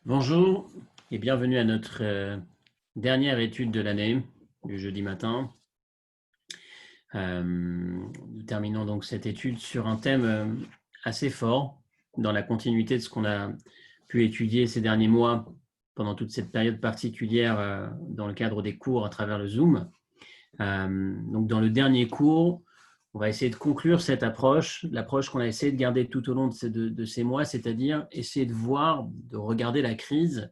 Bonjour et bienvenue à notre dernière étude de l'année du jeudi matin. Nous terminons donc cette étude sur un thème assez fort dans la continuité de ce qu'on a pu étudier ces derniers mois pendant toute cette période particulière dans le cadre des cours à travers le Zoom. Donc dans le dernier cours, on va essayer de conclure cette approche, l'approche qu'on a essayé de garder tout au long de ces mois, c'est-à-dire essayer de voir, de regarder la crise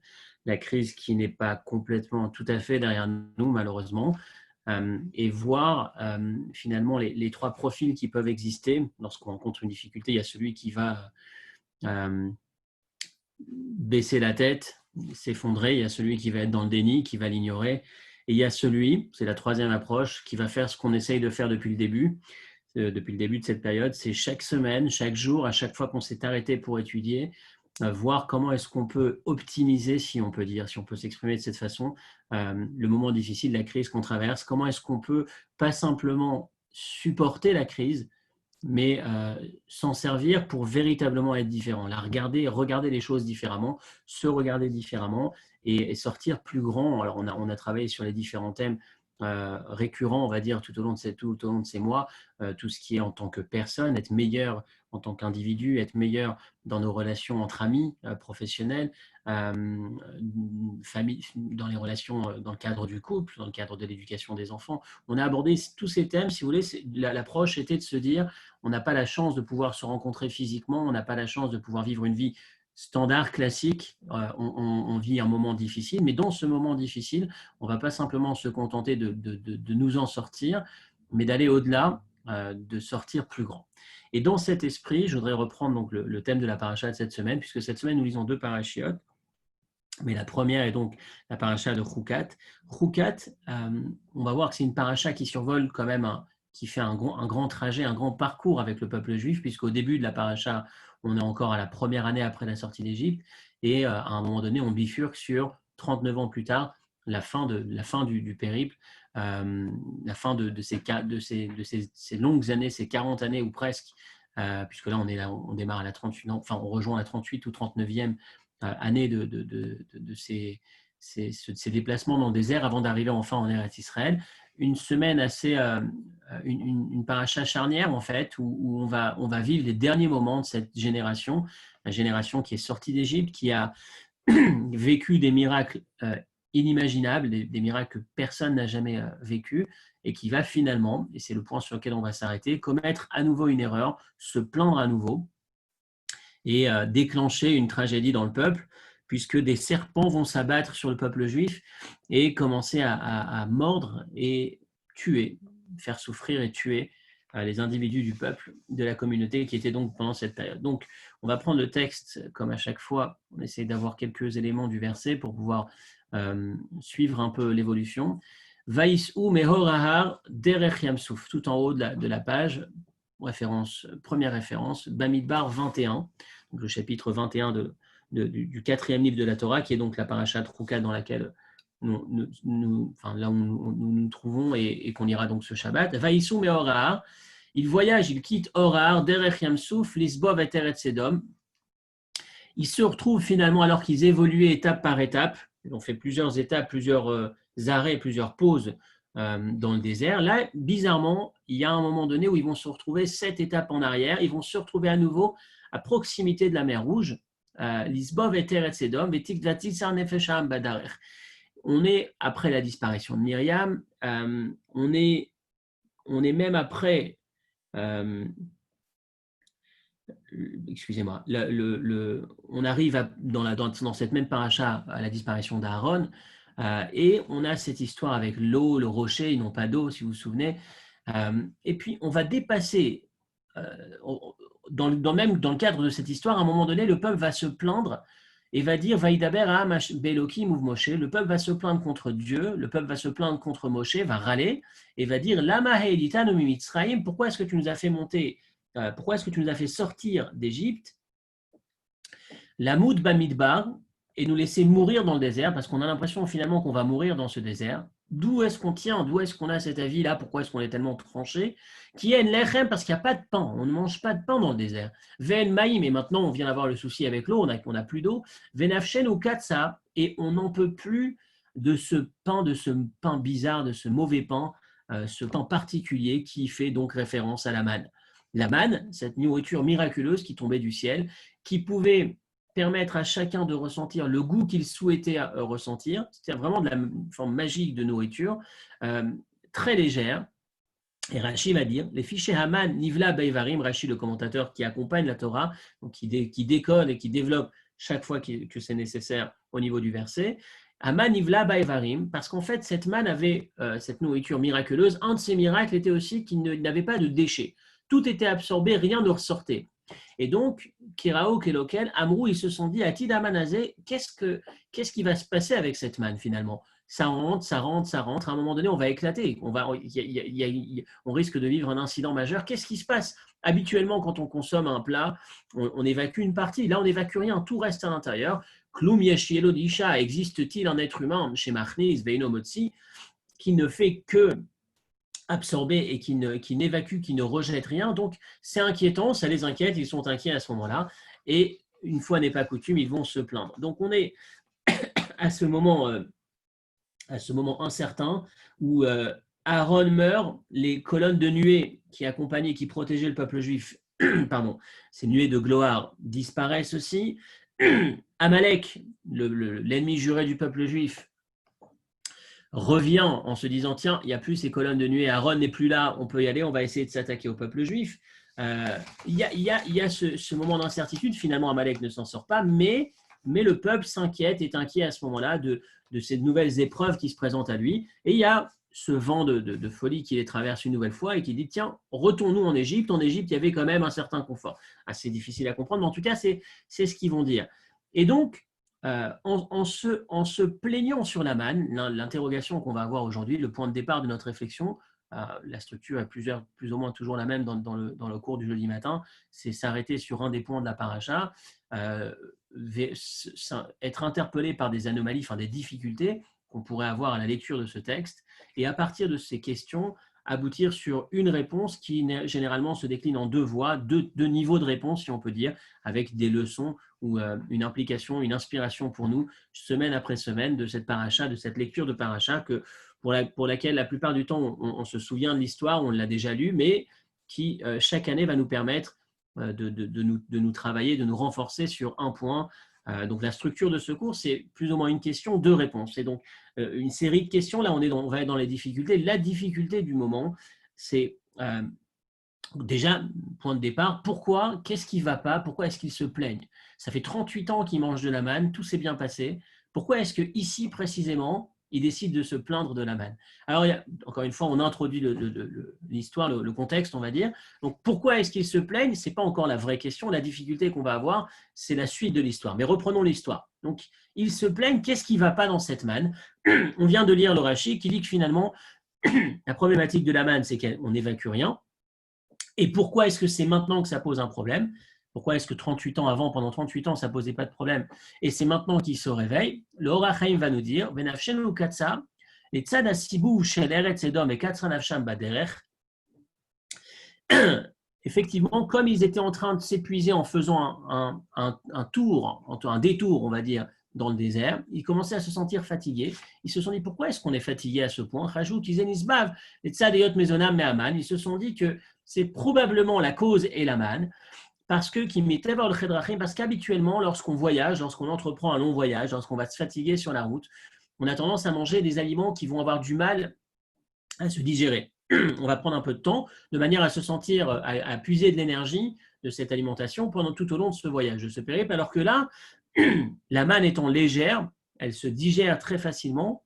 qui n'est pas complètement tout à fait derrière nous malheureusement, et voir finalement les trois profils qui peuvent exister lorsqu'on rencontre une difficulté. Il y a celui qui va euh, baisser la tête, s'effondrer, il y a celui qui va être dans le déni, qui va l'ignorer, et il y a celui, c'est la troisième approche, qui va faire ce qu'on essaye de faire depuis le début de cette période, c'est chaque semaine, chaque jour, à chaque fois qu'on s'est arrêté pour étudier, voir comment est-ce qu'on peut optimiser, si on peut dire, si on peut s'exprimer de cette façon, le moment difficile, la crise qu'on traverse, comment est-ce qu'on peut pas simplement supporter la crise, mais s'en servir pour véritablement être différent, la regarder les choses différemment, se regarder différemment et sortir plus grand. Alors on a travaillé sur les différents thèmes récurrents, on va dire, tout au long de ces mois, tout ce qui est en tant que personne, être meilleur en tant qu'individu, être meilleur dans nos relations entre amis, professionnels, famille, dans les relations, dans le cadre du couple, dans le cadre de l'éducation des enfants. On a abordé tous ces thèmes, si vous voulez, l'approche était de se dire, on n'a pas la chance de pouvoir se rencontrer physiquement, on n'a pas la chance de pouvoir vivre une vie standard, classique, on vit un moment difficile, mais dans ce moment difficile, on ne va pas simplement se contenter de nous en sortir, mais d'aller au-delà, de sortir plus grand. Et dans cet esprit, je voudrais reprendre donc le thème de la paracha de cette semaine, puisque cette semaine, nous lisons deux parachiotes, mais la première est donc la paracha de Choukat. Choukat, on va voir que c'est une paracha qui survole quand même, qui fait un grand trajet, un grand parcours avec le peuple juif, puisqu'au début de la paracha, on est encore à la première année après la sortie d'Égypte, et à un moment donné, on bifurque sur 39 ans plus tard, la fin du périple, la fin de ces longues années, ces 40 années ou presque, puisque là, on démarre à la 38, enfin, on rejoint la 38 ou 39e année de ces déplacements dans le désert avant d'arriver enfin en Eretz Israël. Une semaine assez, une paracha charnière en fait, où on va vivre les derniers moments de cette génération, la génération qui est sortie d'Égypte, qui a vécu des miracles inimaginables, des miracles que personne n'a jamais vécu, et qui va finalement, et c'est le point sur lequel on va s'arrêter, commettre à nouveau une erreur, se plaindre à nouveau, et déclencher une tragédie dans le peuple, puisque des serpents vont s'abattre sur le peuple juif et commencer à mordre et tuer, faire souffrir et tuer les individus du peuple, de la communauté qui était donc pendant cette période. Donc, on va prendre le texte comme à chaque fois, on essaie d'avoir quelques éléments du verset pour pouvoir suivre un peu l'évolution. Vaïsou mehorahar derech yamsouf, tout en haut de la page, première référence, Bamidbar 21, donc le chapitre 21 du quatrième livre de la Torah, qui est donc la paracha de Choukat dans laquelle là où nous nous trouvons et qu'on ira donc ce Shabbat. Vaïsou me'orahar, ils voyagent, ils quittent Orahar, Derech Yamsouf, Lisbov et Eretz Edom. Ils se retrouvent finalement, alors qu'ils évoluaient étape par étape, ils ont fait plusieurs étapes, plusieurs arrêts, plusieurs pauses dans le désert. Là, bizarrement, il y a un moment donné où ils vont se retrouver 7 étapes en arrière, ils vont se retrouver à nouveau à proximité de la mer Rouge, Lisbov et Eretz Edom, et Tikvatisar Nefesham Badarech. On est après la disparition de Myriam, on est même après excusez-moi, on arrive dans cette même paracha à la disparition d'Aaron, et on a cette histoire avec l'eau, le rocher, ils n'ont pas d'eau, si vous vous souvenez. Et puis, on va dépasser, même dans le cadre de cette histoire, à un moment donné, le peuple va se plaindre et va dire Vaïdaber Belokim ou Moshe. Le peuple va se plaindre contre Dieu, le peuple va se plaindre contre Moshe, va râler et va dire Lama Heilitanu Mitzrayim, pourquoi est-ce que tu nous as fait monter, pourquoi est-ce que tu nous as fait sortir d'Égypte, Lamoud Bamidbar, et nous laisser mourir dans le désert, parce qu'on a l'impression finalement qu'on va mourir dans ce désert. d'où est-ce qu'on tient, d'où est-ce qu'on a cet avis-là, pourquoi est-ce qu'on est tellement tranché, qui est lechem parce qu'il n'y a pas de pain, on ne mange pas de pain dans le désert. Ven maïm, et maintenant on vient d'avoir le souci avec l'eau, on n'a plus d'eau. Venafchen ou katsa, et on n'en peut plus de ce pain bizarre, de ce mauvais pain, ce pain particulier qui fait donc référence à la manne. La manne, cette nourriture miraculeuse qui tombait du ciel, qui pouvait permettre à chacun de ressentir le goût qu'il souhaitait ressentir. C'était vraiment de la forme magique de nourriture, très légère. Et Rashi va dire, les fichiers Haman, Nivla, Beivarim, Rashi, le commentateur qui accompagne la Torah, donc qui décode et qui développe chaque fois que c'est nécessaire au niveau du verset. Haman, Nivla, Beivarim, parce qu'en fait, cette manne avait cette nourriture miraculeuse. Un de ses miracles était aussi qu'il n'avait pas de déchets. Tout était absorbé, rien ne ressortait. Et donc, Kirao, Kelokel, Amrou, ils se sont dit, Atid Amanazé, qu'est-ce qui va se passer avec cette manne finalement? Ça rentre, ça rentre, ça rentre. À un moment donné, on va éclater. On risque de vivre un incident majeur. Qu'est-ce qui se passe? Habituellement, quand on consomme un plat, on évacue une partie. Là, on n'évacue rien. Tout reste à l'intérieur. Klum Yeshielo Disha, existe-t-il un être humain chez Machnis, Veino Motsi, qui ne fait que absorber et qui n'évacue, qui ne rejette rien. Donc, c'est inquiétant, ça les inquiète, ils sont inquiets à ce moment-là. Et une fois n'est pas coutume, ils vont se plaindre. Donc, on est à ce moment incertain où Aaron meurt, les colonnes de nuée qui accompagnaient, qui protégeaient le peuple juif, pardon, ces nuées de gloire disparaissent aussi. Amalek, l'ennemi juré du peuple juif, revient en se disant tiens, il n'y a plus ces colonnes de nuée, Aaron n'est plus là, on peut y aller, on va essayer de s'attaquer au peuple juif. Il y a ce moment d'incertitude, finalement Amalek ne s'en sort pas, mais le peuple s'inquiète, est inquiet à ce moment-là de ces nouvelles épreuves qui se présentent à lui, et il y a ce vent de folie qui les traverse une nouvelle fois et qui dit tiens, retournons en Égypte, il y avait quand même un certain confort. Assez difficile à comprendre, mais en tout cas c'est ce qu'ils vont dire. Et donc, en se plaignant sur la manne, l'interrogation qu'on va avoir aujourd'hui, le point de départ de notre réflexion, la structure est plus ou moins toujours la même dans le cours du jeudi matin, c'est s'arrêter sur un des points de la paracha, être interpellé par des anomalies, enfin des difficultés qu'on pourrait avoir à la lecture de ce texte, et à partir de ces questions, aboutir sur une réponse qui généralement se décline en deux voies, deux niveaux de réponse, si on peut dire, avec des leçons ou une implication, une inspiration pour nous, semaine après semaine, de cette paracha, de cette lecture de paracha, pour laquelle la plupart du temps, on se souvient de l'histoire, on l'a déjà lu, mais qui, chaque année, va nous permettre de nous travailler, de nous renforcer sur un point. Donc, la structure de ce cours, c'est plus ou moins une question, deux réponses. C'est donc une série de questions. Là, on va être dans les difficultés. La difficulté du moment, c'est déjà, point de départ, pourquoi? Qu'est-ce qui ne va pas? Pourquoi est-ce qu'ils se plaignent? Ça fait 38 ans qu'ils mangent de la manne, tout s'est bien passé. Pourquoi est-ce qu'ici, précisément, ils décident de se plaindre de la manne? Alors, encore une fois, on introduit l'histoire, le contexte, on va dire. Donc, pourquoi est-ce qu'ils se plaignent? Ce n'est pas encore la vraie question. La difficulté qu'on va avoir, c'est la suite de l'histoire. Mais reprenons l'histoire. Donc, ils se plaignent, qu'est-ce qui ne va pas dans cette manne? On vient de lire le Rashi qui dit que finalement, la problématique de la manne, c'est qu'on n'évacue rien. Et pourquoi est-ce que c'est maintenant que ça pose un problème? Pourquoi est-ce que 38 ans avant, pendant 38 ans, ça ne posait pas de problème? Et c'est maintenant qu'il se réveille. Le Or HaChaim va nous dire, Venafshenu katsa, les tzad asibu shel eretz edom et katsa nafsham baderech. Effectivement, comme ils étaient en train de s'épuiser en faisant un tour, un détour, on va dire, dans le désert, ils commençaient à se sentir fatigués. Ils se sont dit, pourquoi est-ce qu'on est fatigué à ce point? Rajoute, ils se sont dit que c'est probablement la cause et la manne, parce qu'habituellement, lorsqu'on voyage, lorsqu'on entreprend un long voyage, lorsqu'on va se fatiguer sur la route, on a tendance à manger des aliments qui vont avoir du mal à se digérer. On va prendre un peu de temps, de manière à se sentir, à puiser de l'énergie de cette alimentation pendant tout au long de ce voyage, de ce périple, alors que là, la manne étant légère, elle se digère très facilement.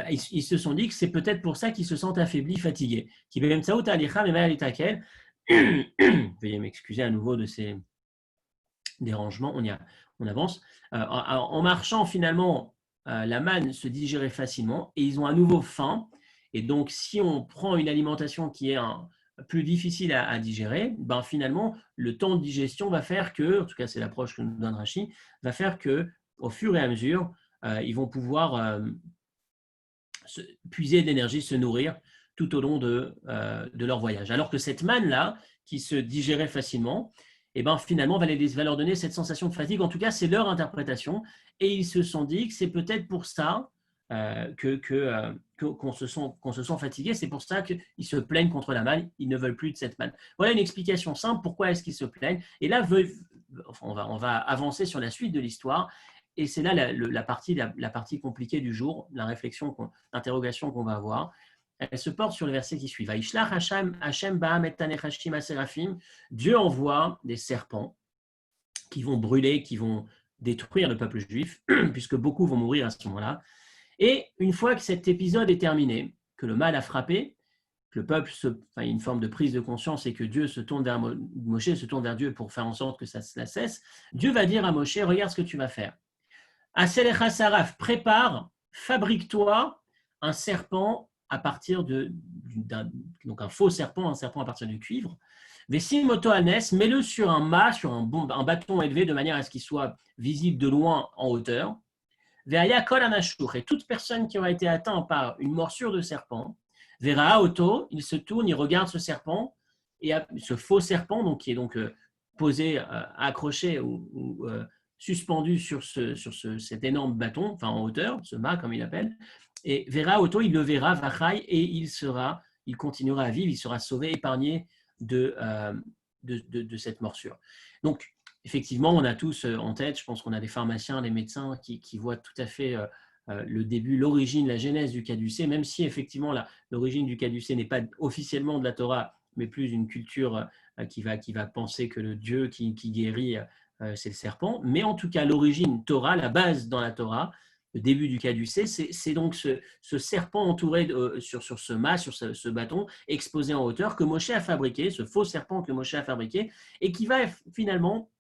Ils se sont dit que c'est peut-être pour ça qu'ils se sentent affaiblis, fatigués. Veuillez m'excuser à nouveau de ces dérangements, on avance. En marchant, finalement, la manne se digérait facilement et ils ont à nouveau faim. Et donc, si on prend une alimentation qui est plus difficile à digérer, ben finalement, le temps de digestion va faire que, en tout cas c'est l'approche que nous donne Rashi, va faire que, au fur et à mesure, ils vont pouvoir puiser de l'énergie, se nourrir tout au long de leur voyage. Alors que cette manne-là, qui se digérait facilement, et ben finalement, va leur donner cette sensation de fatigue. En tout cas, c'est leur interprétation. Et ils se sont dit que c'est peut-être pour ça qu'on se sent fatigué. C'est pour ça qu'ils se plaignent contre la manne. Ils ne veulent plus de cette manne. Voilà une explication simple. Pourquoi est-ce qu'ils se plaignent? Et là, on va avancer sur la suite de l'histoire. Et c'est là la partie compliquée du jour, l'interrogation qu'on va avoir. Elle se porte sur le verset qui suit. Vaishlach Hashem ba'am et tanechashim aserafim. Dieu envoie des serpents qui vont brûler, qui vont détruire le peuple juif, puisque beaucoup vont mourir à ce moment-là. Et une fois que cet épisode est terminé, que le mal a frappé, que le peuple une forme de prise de conscience et que Dieu se tourne vers Moshe, se tourne vers Dieu pour faire en sorte que ça cesse, Dieu va dire à Moshe, regarde ce que tu vas faire. Aselecha saraf, prépare, fabrique-toi un serpent à partir donc un faux serpent, un serpent à partir du cuivre. Vesim moto anes, mets-le sur un mât, sur un bâton élevé de manière à ce qu'il soit visible de loin en hauteur. Veaya kol anashur, et toute personne qui aura été atteinte par une morsure de serpent, verra auto, il se tourne, il regarde ce serpent, et ce faux serpent, donc, qui est donc posé, accroché ou suspendu sur cet énorme bâton, enfin en hauteur, ce mât comme il appelle, et verra auto, il le verra, vachai, et il continuera à vivre, il sera sauvé, épargné de cette morsure. Donc, effectivement, on a tous en tête, je pense qu'on a des pharmaciens, des médecins qui voient tout à fait le début, l'origine, la genèse du caducée, même si effectivement l'origine du caducée n'est pas officiellement de la Torah, mais plus une culture qui va penser que le Dieu qui guérit, c'est le serpent. Mais en tout cas, l'origine Torah, la base dans la Torah, le début du caducée, c'est donc ce serpent entouré sur ce mât, sur ce bâton, exposé en hauteur, que Moshe a fabriqué, ce faux serpent que Moshe a fabriqué, et qui va finalement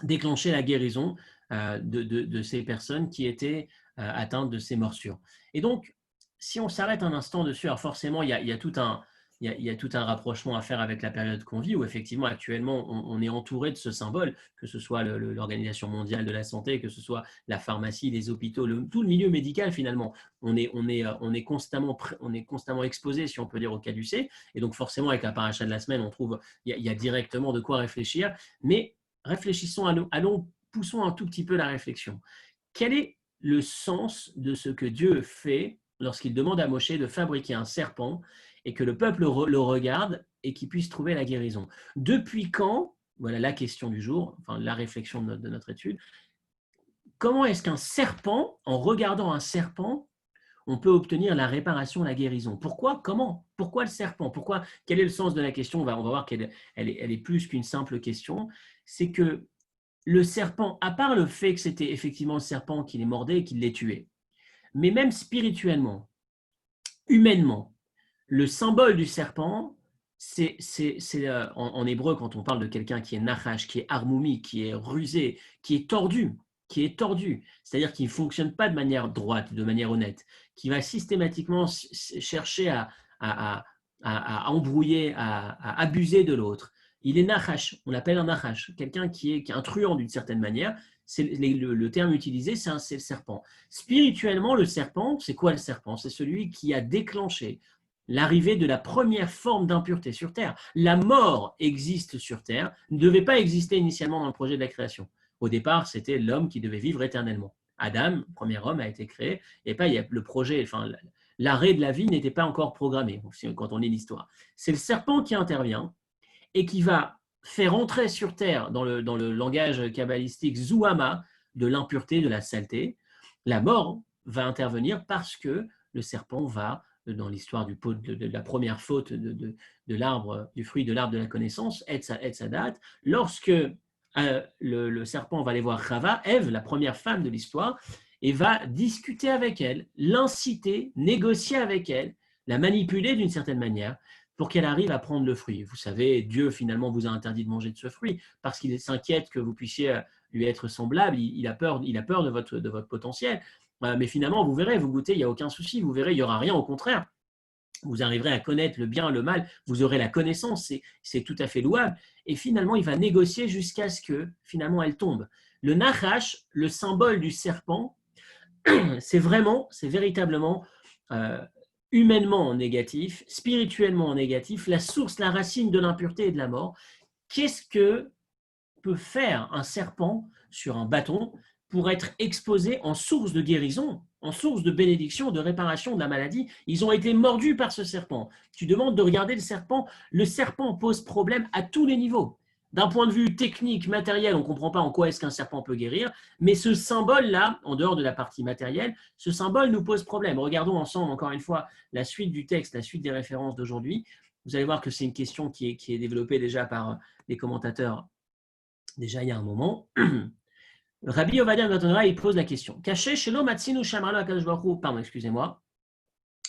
déclencher la guérison de ces personnes qui étaient atteintes de ces morsures. Et donc, si on s'arrête un instant dessus, alors forcément, il y a tout un rapprochement à faire avec la période qu'on vit, où effectivement, actuellement, on est entouré de ce symbole, que ce soit l'Organisation mondiale de la santé, que ce soit la pharmacie, les hôpitaux, tout le milieu médical finalement. On est constamment exposé, si on peut dire, au caducée. Et donc, forcément, avec la paracha de la semaine, on trouve, il y a directement de quoi réfléchir. Mais réfléchissons, poussons un tout petit peu la réflexion. Quel est le sens de ce que Dieu fait lorsqu'il demande à Moshe de fabriquer un serpent et que le peuple le regarde et qu'il puisse trouver la guérison? Depuis quand, voilà la question du jour, enfin la réflexion de notre étude, comment est-ce qu'un serpent, en regardant un serpent, on peut obtenir la réparation, la guérison? Pourquoi? Comment? Pourquoi le serpent? Quel est le sens de la question? On va voir qu'elle est plus qu'une simple question. C'est que le serpent, à part le fait que c'était effectivement le serpent qui les mordait et qui les tuait, mais même spirituellement, humainement, le symbole du serpent, c'est en hébreu, quand on parle de quelqu'un qui est nachash, qui est armoumi, qui est rusé, qui est tordu, c'est-à-dire qui ne fonctionne pas de manière droite, de manière honnête, qui va systématiquement chercher à embrouiller, à abuser de l'autre. Il est nachash, on l'appelle un nachash, quelqu'un qui est un truand d'une certaine manière. Le terme utilisé, c'est le serpent. Spirituellement, le serpent, c'est quoi le serpent? C'est celui qui a déclenché l'arrivée de la première forme d'impureté sur Terre. La mort existe sur Terre, ne devait pas exister initialement dans le projet de la création. Au départ, c'était l'homme qui devait vivre éternellement. Adam, le premier homme, a été créé, et pas le projet, enfin, l'arrêt de la vie n'était pas encore programmé quand on lit l'histoire. C'est le serpent qui intervient et qui va faire entrer sur Terre, dans le langage kabbalistique, Zouama, de l'impureté, de la saleté. La mort va intervenir parce que le serpent va, dans l'histoire de la première faute de l'arbre, du fruit de l'arbre de la connaissance, Etz Hadat, lorsque le serpent va aller voir Chava, Ève, la première femme de l'histoire, et va discuter avec elle, l'inciter, négocier avec elle, la manipuler d'une certaine manière, pour qu'elle arrive à prendre le fruit. Vous savez, Dieu finalement vous a interdit de manger de ce fruit parce qu'il s'inquiète que vous puissiez lui être semblable. Il a peur de votre potentiel. Mais finalement, vous verrez, vous goûtez, il n'y a aucun souci. Vous verrez, il n'y aura rien. Au contraire, vous arriverez à connaître le bien, le mal. Vous aurez la connaissance. C'est tout à fait louable. Et finalement, il va négocier jusqu'à ce que finalement elle tombe. Le nachash, le symbole du serpent, c'est véritablement euh, humainement négatif, spirituellement négatif, la source, la racine de l'impureté et de la mort. Qu'est-ce que peut faire un serpent sur un bâton pour être exposé en source de guérison, en source de bénédiction, de réparation de la maladie? Ils ont été mordus par ce serpent. Tu demandes de regarder le serpent. Le serpent pose problème à tous les niveaux. D'un point de vue technique, matériel, on ne comprend pas en quoi est-ce qu'un serpent peut guérir, mais ce symbole-là, en dehors de la partie matérielle, ce symbole nous pose problème. Regardons ensemble, encore une fois, la suite du texte, la suite des références d'aujourd'hui. Vous allez voir que c'est une question qui est développée déjà par les commentateurs déjà il y a un moment. Rabbi Ovadia Notonra, il pose la question. Caché chez l'homme Matsinu Shamarlo Akadosh Baruch Hu. Pardon, excusez-moi.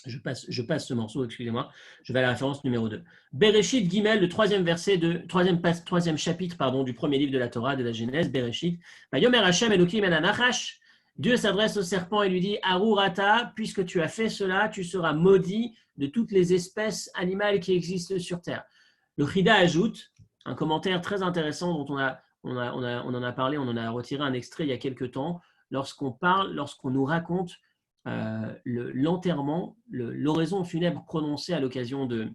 Je passe ce morceau, excusez-moi. Je vais à la référence numéro 2. Bereshit Gimel, le troisième verset troisième chapitre, pardon, du premier livre de la Torah, de la Genèse, Bereshit. Yomer Hashem Elokim El Anachash. Dieu s'adresse au serpent et lui dit, Arurata, puisque tu as fait cela, tu seras maudit de toutes les espèces animales qui existent sur terre. Le Chida ajoute un commentaire très intéressant dont on en a parlé, on en a retiré un extrait il y a quelques temps, lorsqu'on nous raconte l'enterrement, l'oraison funèbre prononcée à l'occasion de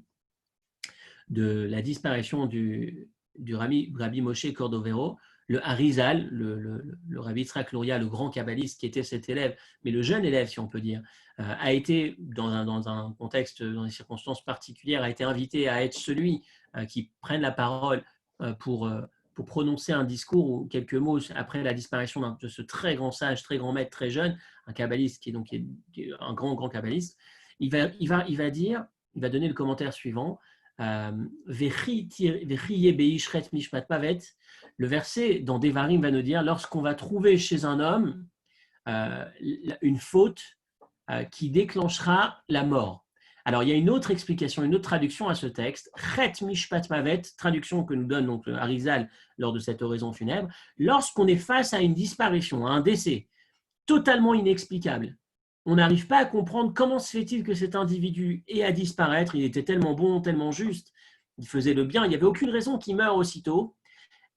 la disparition du Rabbi Moshe Cordovero, le Harizal, le Rabbi Yitzhak Luria, le grand kabbaliste qui était cet élève, mais le jeune élève, si on peut dire, a été, dans un contexte, dans des circonstances particulières, a été invité à être celui qui prenne la parole pour prononcer un discours ou quelques mots après la disparition de ce très grand sage, très grand maître, très jeune, un kabbaliste qui est un grand kabbaliste. Il va donner le commentaire suivant. Le verset dans Devarim va nous dire, lorsqu'on va trouver chez un homme une faute qui déclenchera la mort. Alors, il y a une autre explication, une autre traduction à ce texte, Chet Mishpat Mavet, traduction que nous donne donc Harizal lors de cette oraison funèbre, lorsqu'on est face à une disparition, à un décès totalement inexplicable. On n'arrive pas à comprendre comment se fait-il que cet individu ait à disparaître. Il était tellement bon, tellement juste, il faisait le bien, il n'y avait aucune raison qu'il meure aussitôt.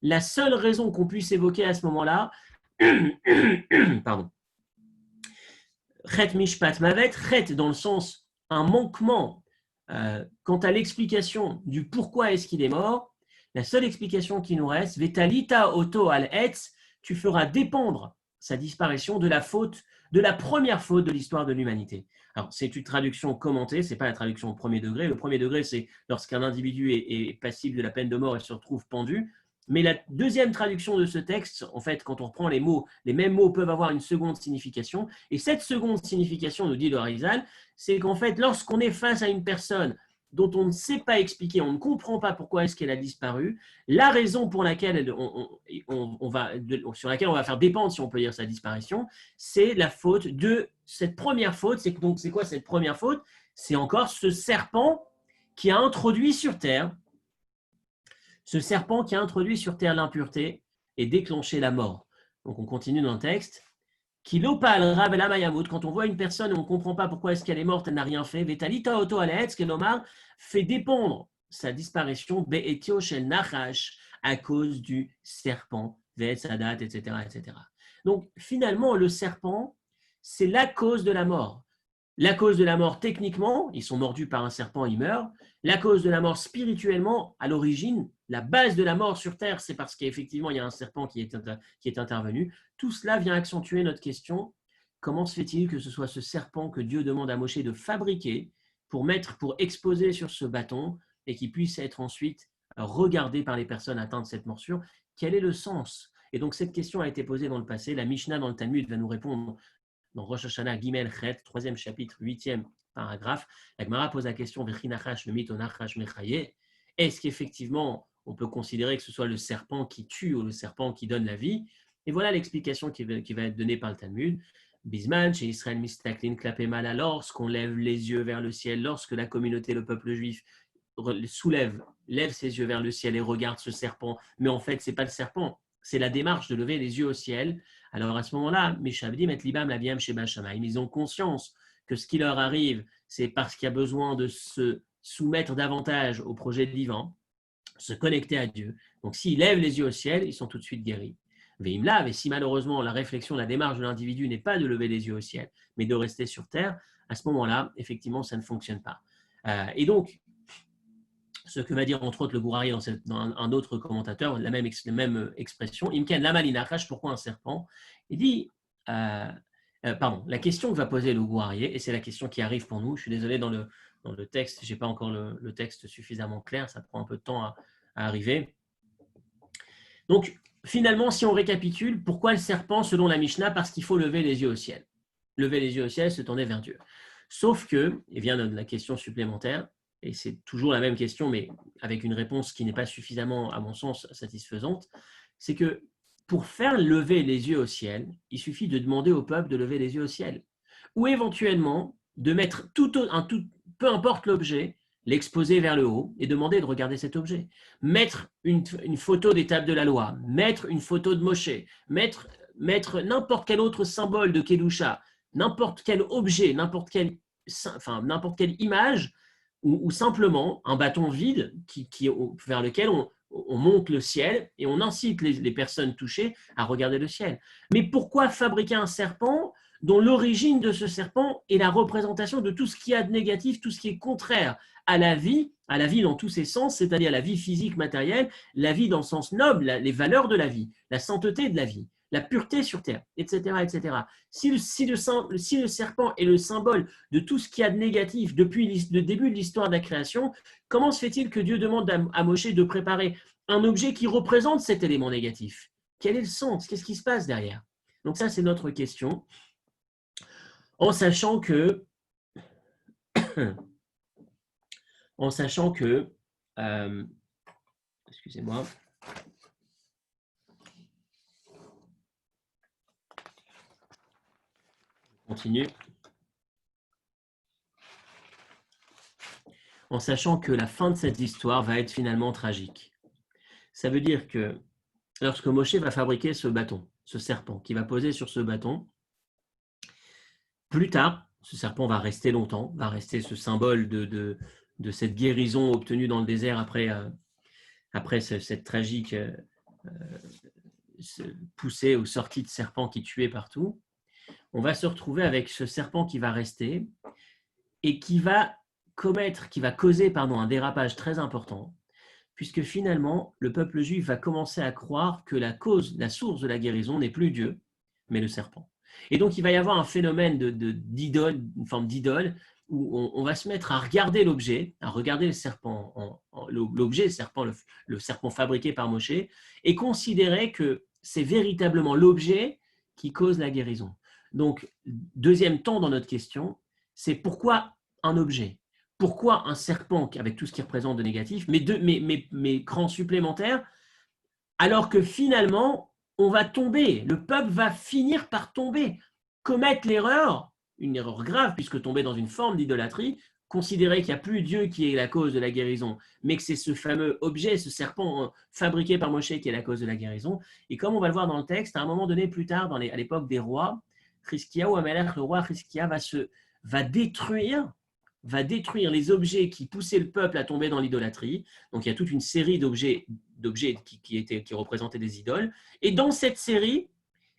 La seule raison qu'on puisse évoquer à ce moment-là, pardon, Chet Mishpat Mavet, Chet dans le sens un manquement quant à l'explication du pourquoi est-ce qu'il est mort, la seule explication qui nous reste, Vetalita Oto al Etz, tu feras dépendre sa disparition de la faute, de la première faute de l'histoire de l'humanité. Alors, c'est une traduction commentée, ce n'est pas la traduction au premier degré. Le premier degré, c'est lorsqu'un individu est passible de la peine de mort et se retrouve pendu. Mais la deuxième traduction de ce texte, en fait, quand on reprend les mots, les mêmes mots peuvent avoir une seconde signification. Et cette seconde signification, nous dit le Harizal, c'est qu'en fait, lorsqu'on est face à une personne dont on ne sait pas expliquer, on ne comprend pas pourquoi est-ce qu'elle a disparu, la raison pour laquelle sur laquelle on va faire dépendre, si on peut dire, sa disparition, c'est la faute de cette première faute. Donc, c'est quoi cette première faute? C'est encore ce serpent qui a introduit sur terre l'impureté et déclenché la mort. Donc, on continue dans le texte. Quand on voit une personne et on ne comprend pas pourquoi est-ce qu'elle est morte, elle n'a rien fait, Vetalita Oto Aletz, Kenomar, fait dépendre sa disparition, Be'etio Shel Nachash, à cause du serpent, Ve'etzadat, etc., etc. Donc, finalement, le serpent, c'est la cause de la mort. La cause de la mort, techniquement, ils sont mordus par un serpent, ils meurent. La cause de la mort, spirituellement, à l'origine, la base de la mort sur Terre, c'est parce qu'effectivement, il y a un serpent qui est intervenu. Tout cela vient accentuer notre question. Comment se fait-il que ce soit ce serpent que Dieu demande à Moshe de fabriquer pour exposer sur ce bâton et qui puisse être ensuite regardé par les personnes atteintes de cette morsure? Quel est le sens? Et donc, cette question a été posée dans le passé. La Mishnah dans le Talmud va nous répondre dans Rosh Hashanah, Gimel Chet, 3e chapitre, 8e paragraphe. La Gemara pose la question, est-ce qu'effectivement, on peut considérer que ce soit le serpent qui tue ou le serpent qui donne la vie? Et voilà l'explication qui va être donnée par le Talmud. Bisman, chez Israël Mistaklin Klapemala, lorsqu'on lève les yeux vers le ciel, lorsque la communauté, le peuple juif, lève ses yeux vers le ciel et regarde ce serpent, mais en fait, ce n'est pas le serpent, c'est la démarche de lever les yeux au ciel. Alors à ce moment-là, Meshavdim et Libam Laviam Sheba Shamayim, ils ont conscience que ce qui leur arrive, c'est parce qu'il y a besoin de se soumettre davantage au projet divin, se connecter à Dieu. Donc s'ils lèvent les yeux au ciel, ils sont tout de suite guéris. Et si malheureusement la réflexion, la démarche de l'individu n'est pas de lever les yeux au ciel, mais de rester sur terre, à ce moment-là, effectivement, ça ne fonctionne pas. Et donc, ce que va dire entre autres le Gourari dans un autre commentateur, la même expression, Imken Lamalinachash, pourquoi un serpent? Il dit, la question que va poser le Gourari, et c'est la question qui arrive pour nous, je suis désolé dans le texte, je n'ai pas encore le texte suffisamment clair, ça prend un peu de temps à arriver. Donc, finalement, si on récapitule, pourquoi le serpent selon la Mishnah? Parce qu'il faut lever les yeux au ciel. Lever les yeux au ciel, se tourner vers Dieu. Sauf que, et vient la question supplémentaire, et c'est toujours la même question, mais avec une réponse qui n'est pas suffisamment, à mon sens, satisfaisante, c'est que pour faire lever les yeux au ciel, il suffit de demander au peuple de lever les yeux au ciel. Ou éventuellement, de mettre peu importe l'objet, l'exposer vers le haut et demander de regarder cet objet. Mettre une photo des tables de la loi, mettre une photo de Moshe, mettre n'importe quel autre symbole de Kedusha, n'importe quel objet, n'importe quelle image, ou simplement un bâton vide vers lequel on monte le ciel et on incite les personnes touchées à regarder le ciel. Mais pourquoi fabriquer un serpent dont l'origine de ce serpent est la représentation de tout ce qu'il y a de négatif, tout ce qui est contraire à la vie dans tous ses sens, c'est-à-dire la vie physique, matérielle, la vie dans le sens noble, les valeurs de la vie, la sainteté de la vie, la pureté sur terre, etc. etc. Si le serpent est le symbole de tout ce qu'il y a de négatif depuis le début de l'histoire de la création, comment se fait-il que Dieu demande à Moshe de préparer un objet qui représente cet élément négatif? Quel est le sens? Qu'est-ce qui se passe derrière? Donc ça, c'est notre question. En sachant que excusez-moi, continue. En sachant que la fin de cette histoire va être finalement tragique. Ça veut dire que lorsque Moshe va fabriquer ce bâton, ce serpent, qui va poser sur ce bâton, plus tard, ce serpent va rester longtemps, va rester ce symbole de cette guérison obtenue dans le désert après cette tragique poussée ou sortie de serpent qui tuait partout. On va se retrouver avec ce serpent qui va rester et qui va causer un dérapage très important, puisque finalement, le peuple juif va commencer à croire que la source de la guérison n'est plus Dieu, mais le serpent. Et donc, il va y avoir un phénomène d'idole, une forme d'idole, où on va se mettre à regarder l'objet, à regarder le serpent, le serpent fabriqué par Moshe, et considérer que c'est véritablement l'objet qui cause la guérison. Donc, deuxième temps dans notre question, c'est pourquoi un objet? Pourquoi un serpent avec tout ce qu'il représente de négatif, mais cran supplémentaire, alors que finalement, on va tomber, le peuple va finir par tomber, commettre l'erreur, une erreur grave, puisque tomber dans une forme d'idolâtrie, considérer qu'il n'y a plus Dieu qui est la cause de la guérison, mais que c'est ce fameux objet, ce serpent fabriqué par Moshe qui est la cause de la guérison. Et comme on va le voir dans le texte, à un moment donné, plus tard, à l'époque des rois, Chizkia ou Amalek, le roi Chizkia va détruire les objets qui poussaient le peuple à tomber dans l'idolâtrie. Donc il y a toute une série d'objets qui représentaient des idoles. Et dans cette série,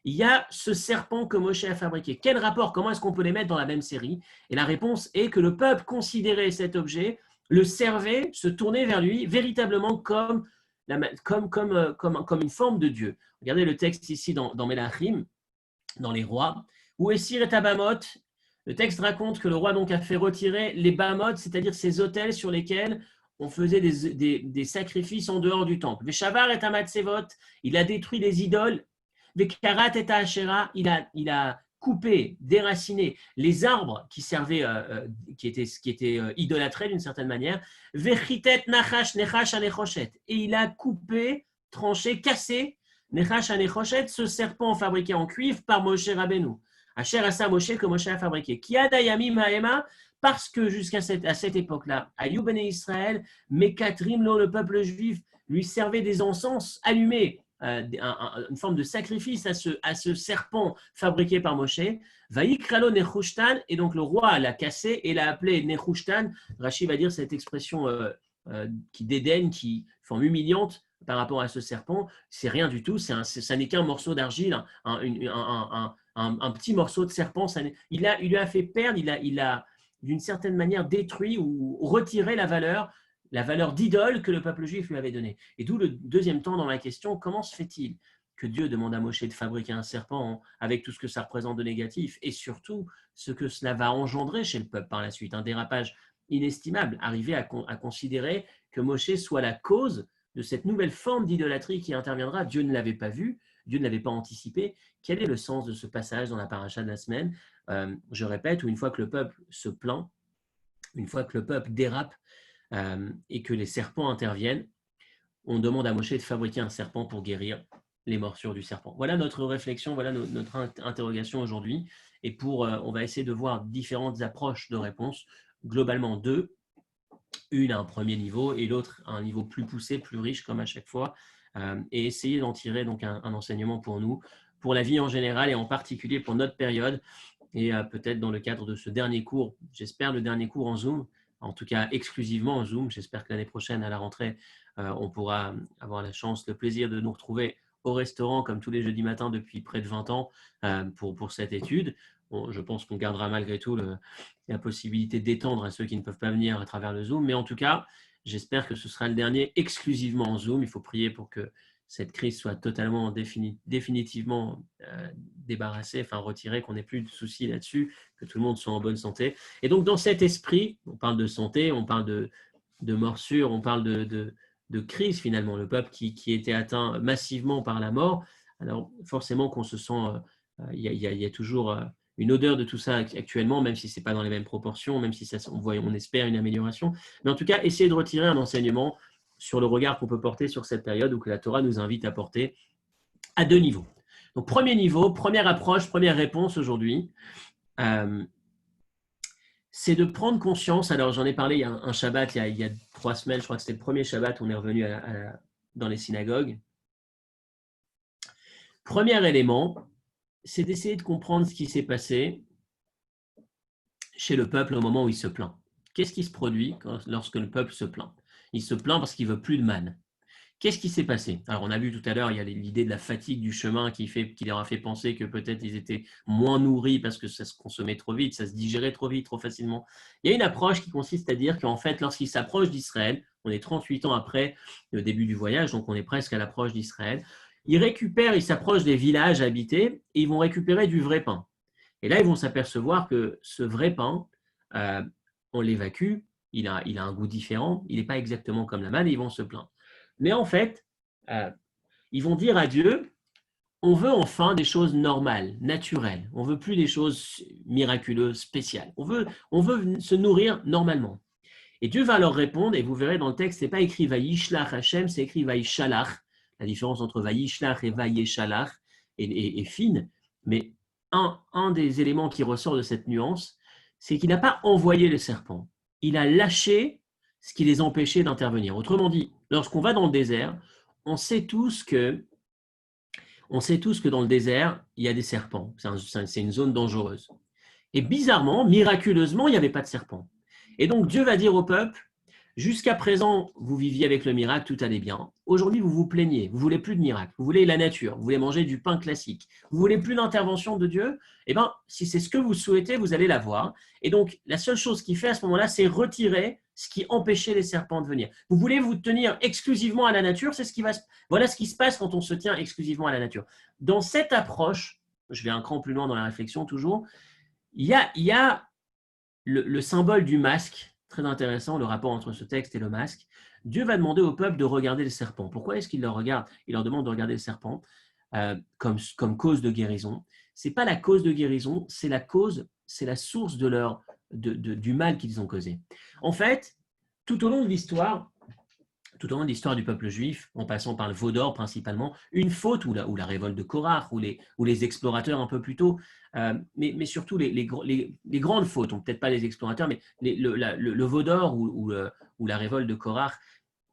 il y a ce serpent que Moshe a fabriqué. Quel rapport? Comment est-ce qu'on peut les mettre dans la même série? Et la réponse est que le peuple considérait cet objet, le servait, se tournait vers lui véritablement comme une forme de Dieu. Regardez le texte ici dans Melachim, dans les rois, où Essir et Tabamot. Le texte raconte que le roi donc a fait retirer les Bahamot, c'est-à-dire ces autels sur lesquels on faisait des sacrifices en dehors du temple. Veshavar et Amatsevot, il a détruit les idoles. Vekarat et Asherah, il a coupé, déraciné les arbres qui servaient, qui étaient idolâtrés d'une certaine manière. Vechitet Nachash Nechash Anechoshet, et il a coupé, tranché, cassé Nechash Anechoshet, ce serpent fabriqué en cuivre par Moshe Rabbeinu. Asher Asa Moshe que Moshe a fabriqué. Kiadayami Mahema, parce que à cette époque-là, Ayou Bene Israël, Mekatrim, le peuple juif, lui servait des encens allumés, une forme de sacrifice à ce serpent fabriqué par Moshe. Vaïkralo Nechushtan, et donc le roi l'a cassé et l'a appelé Nechushtan. Rashi va dire cette expression qui dédaigne, qui forme humiliante par rapport à ce serpent. C'est rien du tout, ça n'est qu'un morceau d'argile, un un petit morceau de serpent. Il lui a fait perdre, il a d'une certaine manière détruit ou retiré la valeur d'idole que le peuple juif lui avait donnée. Et d'où le deuxième temps dans la question, comment se fait-il que Dieu demande à Moshe de fabriquer un serpent avec tout ce que ça représente de négatif et surtout ce que cela va engendrer chez le peuple par la suite, un dérapage inestimable, arriver à considérer que Moshe soit la cause de cette nouvelle forme d'idolâtrie qui interviendra. Dieu ne l'avait pas vu, Dieu ne l'avait pas anticipé. Quel est le sens de ce passage dans la paracha de la semaine? Je répète, où une fois que le peuple se plaint, une fois que le peuple dérape et que les serpents interviennent, on demande à Moshe de fabriquer un serpent pour guérir les morsures du serpent. Voilà notre réflexion, voilà notre interrogation aujourd'hui. Et on va essayer de voir différentes approches de réponse, globalement deux, une à un premier niveau et l'autre à un niveau plus poussé, plus riche comme à chaque fois, et essayer d'en tirer donc un enseignement pour nous, pour la vie en général et en particulier pour notre période, et peut-être dans le cadre de ce dernier cours, j'espère le dernier cours en Zoom, en tout cas exclusivement en Zoom. J'espère que l'année prochaine, à la rentrée, on pourra avoir la chance, le plaisir de nous retrouver au restaurant comme tous les jeudis matins depuis près de 20 ans pour cette étude. Bon, je pense qu'on gardera malgré tout la possibilité d'étendre à ceux qui ne peuvent pas venir à travers le Zoom. Mais en tout cas, j'espère que ce sera le dernier exclusivement en Zoom. Il faut prier pour que cette crise soit totalement, définitivement débarrassée, enfin retirée, qu'on n'ait plus de soucis là-dessus, que tout le monde soit en bonne santé. Et donc, dans cet esprit, on parle de santé, on parle de morsure, on parle de crise finalement, le peuple qui était atteint massivement par la mort. Alors, forcément qu'on se sent, il y a toujours une odeur de tout ça actuellement, même si ce n'est pas dans les mêmes proportions, même si on espère une amélioration. Mais en tout cas, essayer de retirer un enseignement sur le regard qu'on peut porter sur cette période ou que la Torah nous invite à porter à deux niveaux. Donc, premier niveau, première approche, première réponse aujourd'hui, c'est de prendre conscience. Alors, j'en ai parlé il y a un Shabbat, il y a 3 semaines, je crois que c'était le premier Shabbat où on est revenu dans les synagogues. Premier élément, c'est d'essayer de comprendre ce qui s'est passé chez le peuple au moment où il se plaint. Qu'est-ce qui se produit lorsque le peuple se plaint? Il se plaint parce qu'il ne veut plus de manne. Qu'est-ce qui s'est passé? Alors, on a vu tout à l'heure, il y a l'idée de la fatigue du chemin qui leur a fait penser que peut-être ils étaient moins nourris parce que ça se consommait trop vite, ça se digérait trop vite, trop facilement. Il y a une approche qui consiste à dire qu'en fait, lorsqu'ils s'approchent d'Israël, on est 38 ans après le début du voyage, donc on est presque à l'approche d'Israël, ils s'approchent des villages habités et ils vont récupérer du vrai pain. Et là, ils vont s'apercevoir que ce vrai pain, on l'évacue, il a un goût différent, il n'est pas exactement comme la manne et ils vont se plaindre. Mais en fait, ils vont dire à Dieu, on veut enfin des choses normales, naturelles. On ne veut plus des choses miraculeuses, spéciales. On veut se nourrir normalement. Et Dieu va leur répondre, et vous verrez dans le texte, ce n'est pas écrit Vayishlach Hashem, c'est écrit Vayishalach. La différence entre Vayishlach et Vayeshalach est fine, mais un des éléments qui ressort de cette nuance, c'est qu'il n'a pas envoyé le serpent. Il a lâché ce qui les empêchait d'intervenir. Autrement dit, lorsqu'on va dans le désert, on sait tous que dans le désert, il y a des serpents. C'est une zone dangereuse. Et bizarrement, miraculeusement, il n'y avait pas de serpents. Et donc Dieu va dire au peuple, jusqu'à présent, vous viviez avec le miracle, tout allait bien. Aujourd'hui, vous vous plaignez, vous voulez plus de miracle, vous voulez la nature, vous voulez manger du pain classique, vous voulez plus d'intervention de Dieu. Eh bien, si c'est ce que vous souhaitez, vous allez l'avoir. Et donc, la seule chose qu'il fait à ce moment-là, c'est retirer ce qui empêchait les serpents de venir. Vous voulez vous tenir exclusivement à la nature, voilà ce qui se passe quand on se tient exclusivement à la nature. Dans cette approche, je vais un cran plus loin dans la réflexion toujours, il y a le symbole du masque, très intéressant, le rapport entre ce texte et le masque. Dieu va demander au peuple de regarder le serpent. Pourquoi est-ce qu'il leur regarde? Il leur demande de regarder le serpent comme cause de guérison. Ce n'est pas la cause de guérison, c'est la source du mal qu'ils ont causé. En fait, tout au long de l'histoire du peuple juif, en passant par le veau d'or principalement, une faute ou la révolte de Korach ou les explorateurs un peu plus tôt, mais surtout les grandes fautes, peut-être pas les explorateurs, mais le veau d'or ou la révolte de Korach,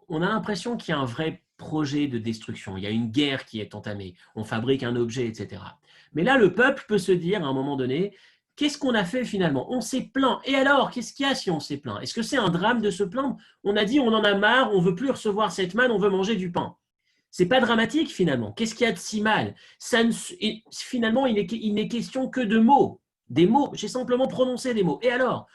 on a l'impression qu'il y a un vrai projet de destruction, il y a une guerre qui est entamée, on fabrique un objet, etc. Mais là, le peuple peut se dire à un moment donné, qu'est-ce qu'on a fait finalement? On s'est plaint. Et alors, qu'est-ce qu'il y a si on s'est plaint? Est-ce que c'est un drame de se plaindre? On a dit, on en a marre, on ne veut plus recevoir cette manne, on veut manger du pain. C'est pas dramatique finalement. Qu'est-ce qu'il y a de si mal? Finalement, il n'est question que de mots. Des mots. J'ai simplement prononcé des mots. Et alors,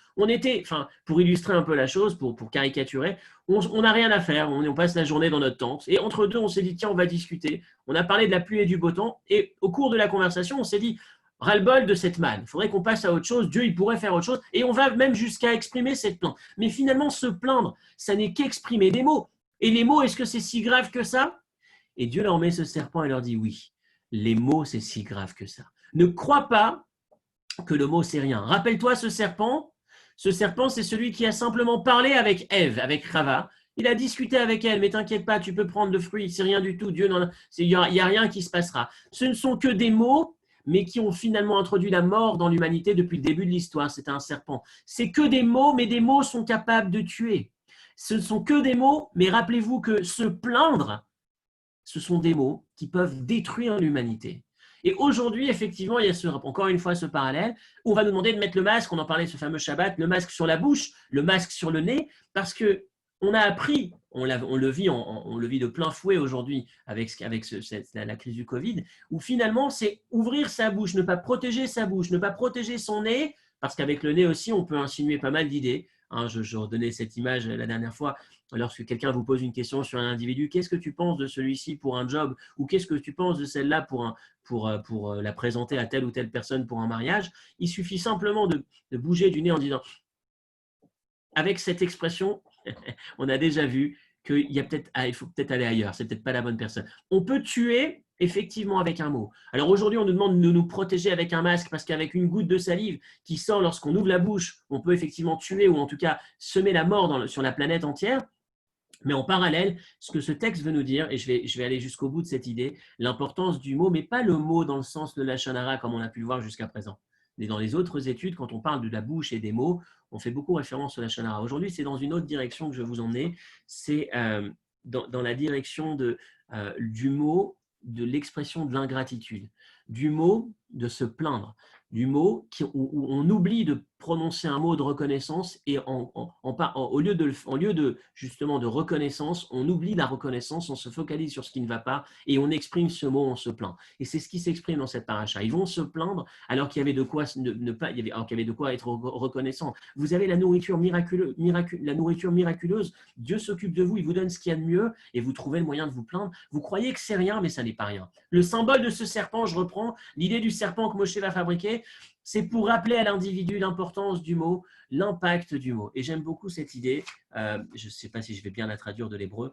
pour illustrer un peu la chose, pour caricaturer, on n'a rien à faire. On passe la journée dans notre tente. Et entre deux, on s'est dit, tiens, on va discuter. On a parlé de la pluie et du beau temps. Et au cours de la conversation, on s'est dit, ras-le-bol de cette manne. Il faudrait qu'on passe à autre chose. Dieu, il pourrait faire autre chose. Et on va même jusqu'à exprimer cette plainte. Mais finalement, se plaindre, ça n'est qu'exprimer des mots. Et les mots, est-ce que c'est si grave que ça? Et Dieu leur met ce serpent et leur dit oui, les mots, c'est si grave que ça. Ne crois pas que le mot, c'est rien. Rappelle-toi ce serpent, c'est celui qui a simplement parlé avec Ève, avec Rava. Il a discuté avec elle, mais t'inquiète pas, tu peux prendre le fruit, c'est rien du tout, Dieu, il n'y a rien qui se passera. Ce ne sont que des mots, mais qui ont finalement introduit la mort dans l'humanité depuis le début de l'histoire. C'était un serpent. C'est que des mots, mais des mots sont capables de tuer. Ce ne sont que des mots, mais rappelez-vous que se plaindre, ce sont des mots qui peuvent détruire l'humanité. Et aujourd'hui, effectivement, il y a encore une fois ce parallèle où on va nous demander de mettre le masque, on en parlait ce fameux Shabbat, le masque sur la bouche, le masque sur le nez, parce qu'on a appris, on le vit de plein fouet aujourd'hui avec la crise du Covid, où finalement, c'est ouvrir sa bouche, ne pas protéger sa bouche, ne pas protéger son nez, parce qu'avec le nez aussi, on peut insinuer pas mal d'idées. Je redonnais cette image la dernière fois. Lorsque quelqu'un vous pose une question sur un individu, qu'est-ce que tu penses de celui-ci pour un job ou qu'est-ce que tu penses de celle-là pour la présenter à telle ou telle personne pour un mariage? Il suffit simplement de bouger du nez en disant, avec cette expression, on a déjà vu il faut peut-être aller ailleurs, c'est peut-être pas la bonne personne. On peut tuer effectivement avec un mot. Alors aujourd'hui, on nous demande de nous protéger avec un masque parce qu'avec une goutte de salive qui sort lorsqu'on ouvre la bouche, on peut effectivement tuer ou en tout cas semer la mort sur la planète entière. Mais en parallèle, ce que ce texte veut nous dire, et je vais aller jusqu'au bout de cette idée, l'importance du mot, mais pas le mot dans le sens de la lachon hara comme on a pu le voir jusqu'à présent. Mais dans les autres études, quand on parle de la bouche et des mots, on fait beaucoup référence au lachon hara. Aujourd'hui, c'est dans une autre direction que je vais vous emmener, c'est dans la direction du mot, de l'expression de l'ingratitude, du mot de se plaindre, du mot où on oublie de prononcer un mot de reconnaissance et au lieu de justement de reconnaissance, on oublie la reconnaissance, on se focalise sur ce qui ne va pas et on exprime ce mot, on se plaint. Et c'est ce qui s'exprime dans cette paracha. Ils vont se plaindre alors qu'il y avait de quoi alors qu'il y avait de quoi être reconnaissant. Vous avez la nourriture miraculeuse. Dieu s'occupe de vous, il vous donne ce qu'il y a de mieux et vous trouvez le moyen de vous plaindre. Vous croyez que c'est rien, mais ça n'est pas rien. Le symbole de ce serpent, je reprends l'idée du serpent que Moshe va fabriquer. C'est pour rappeler à l'individu l'importance du mot, l'impact du mot. Et j'aime beaucoup cette idée, je ne sais pas si je vais bien la traduire de l'hébreu,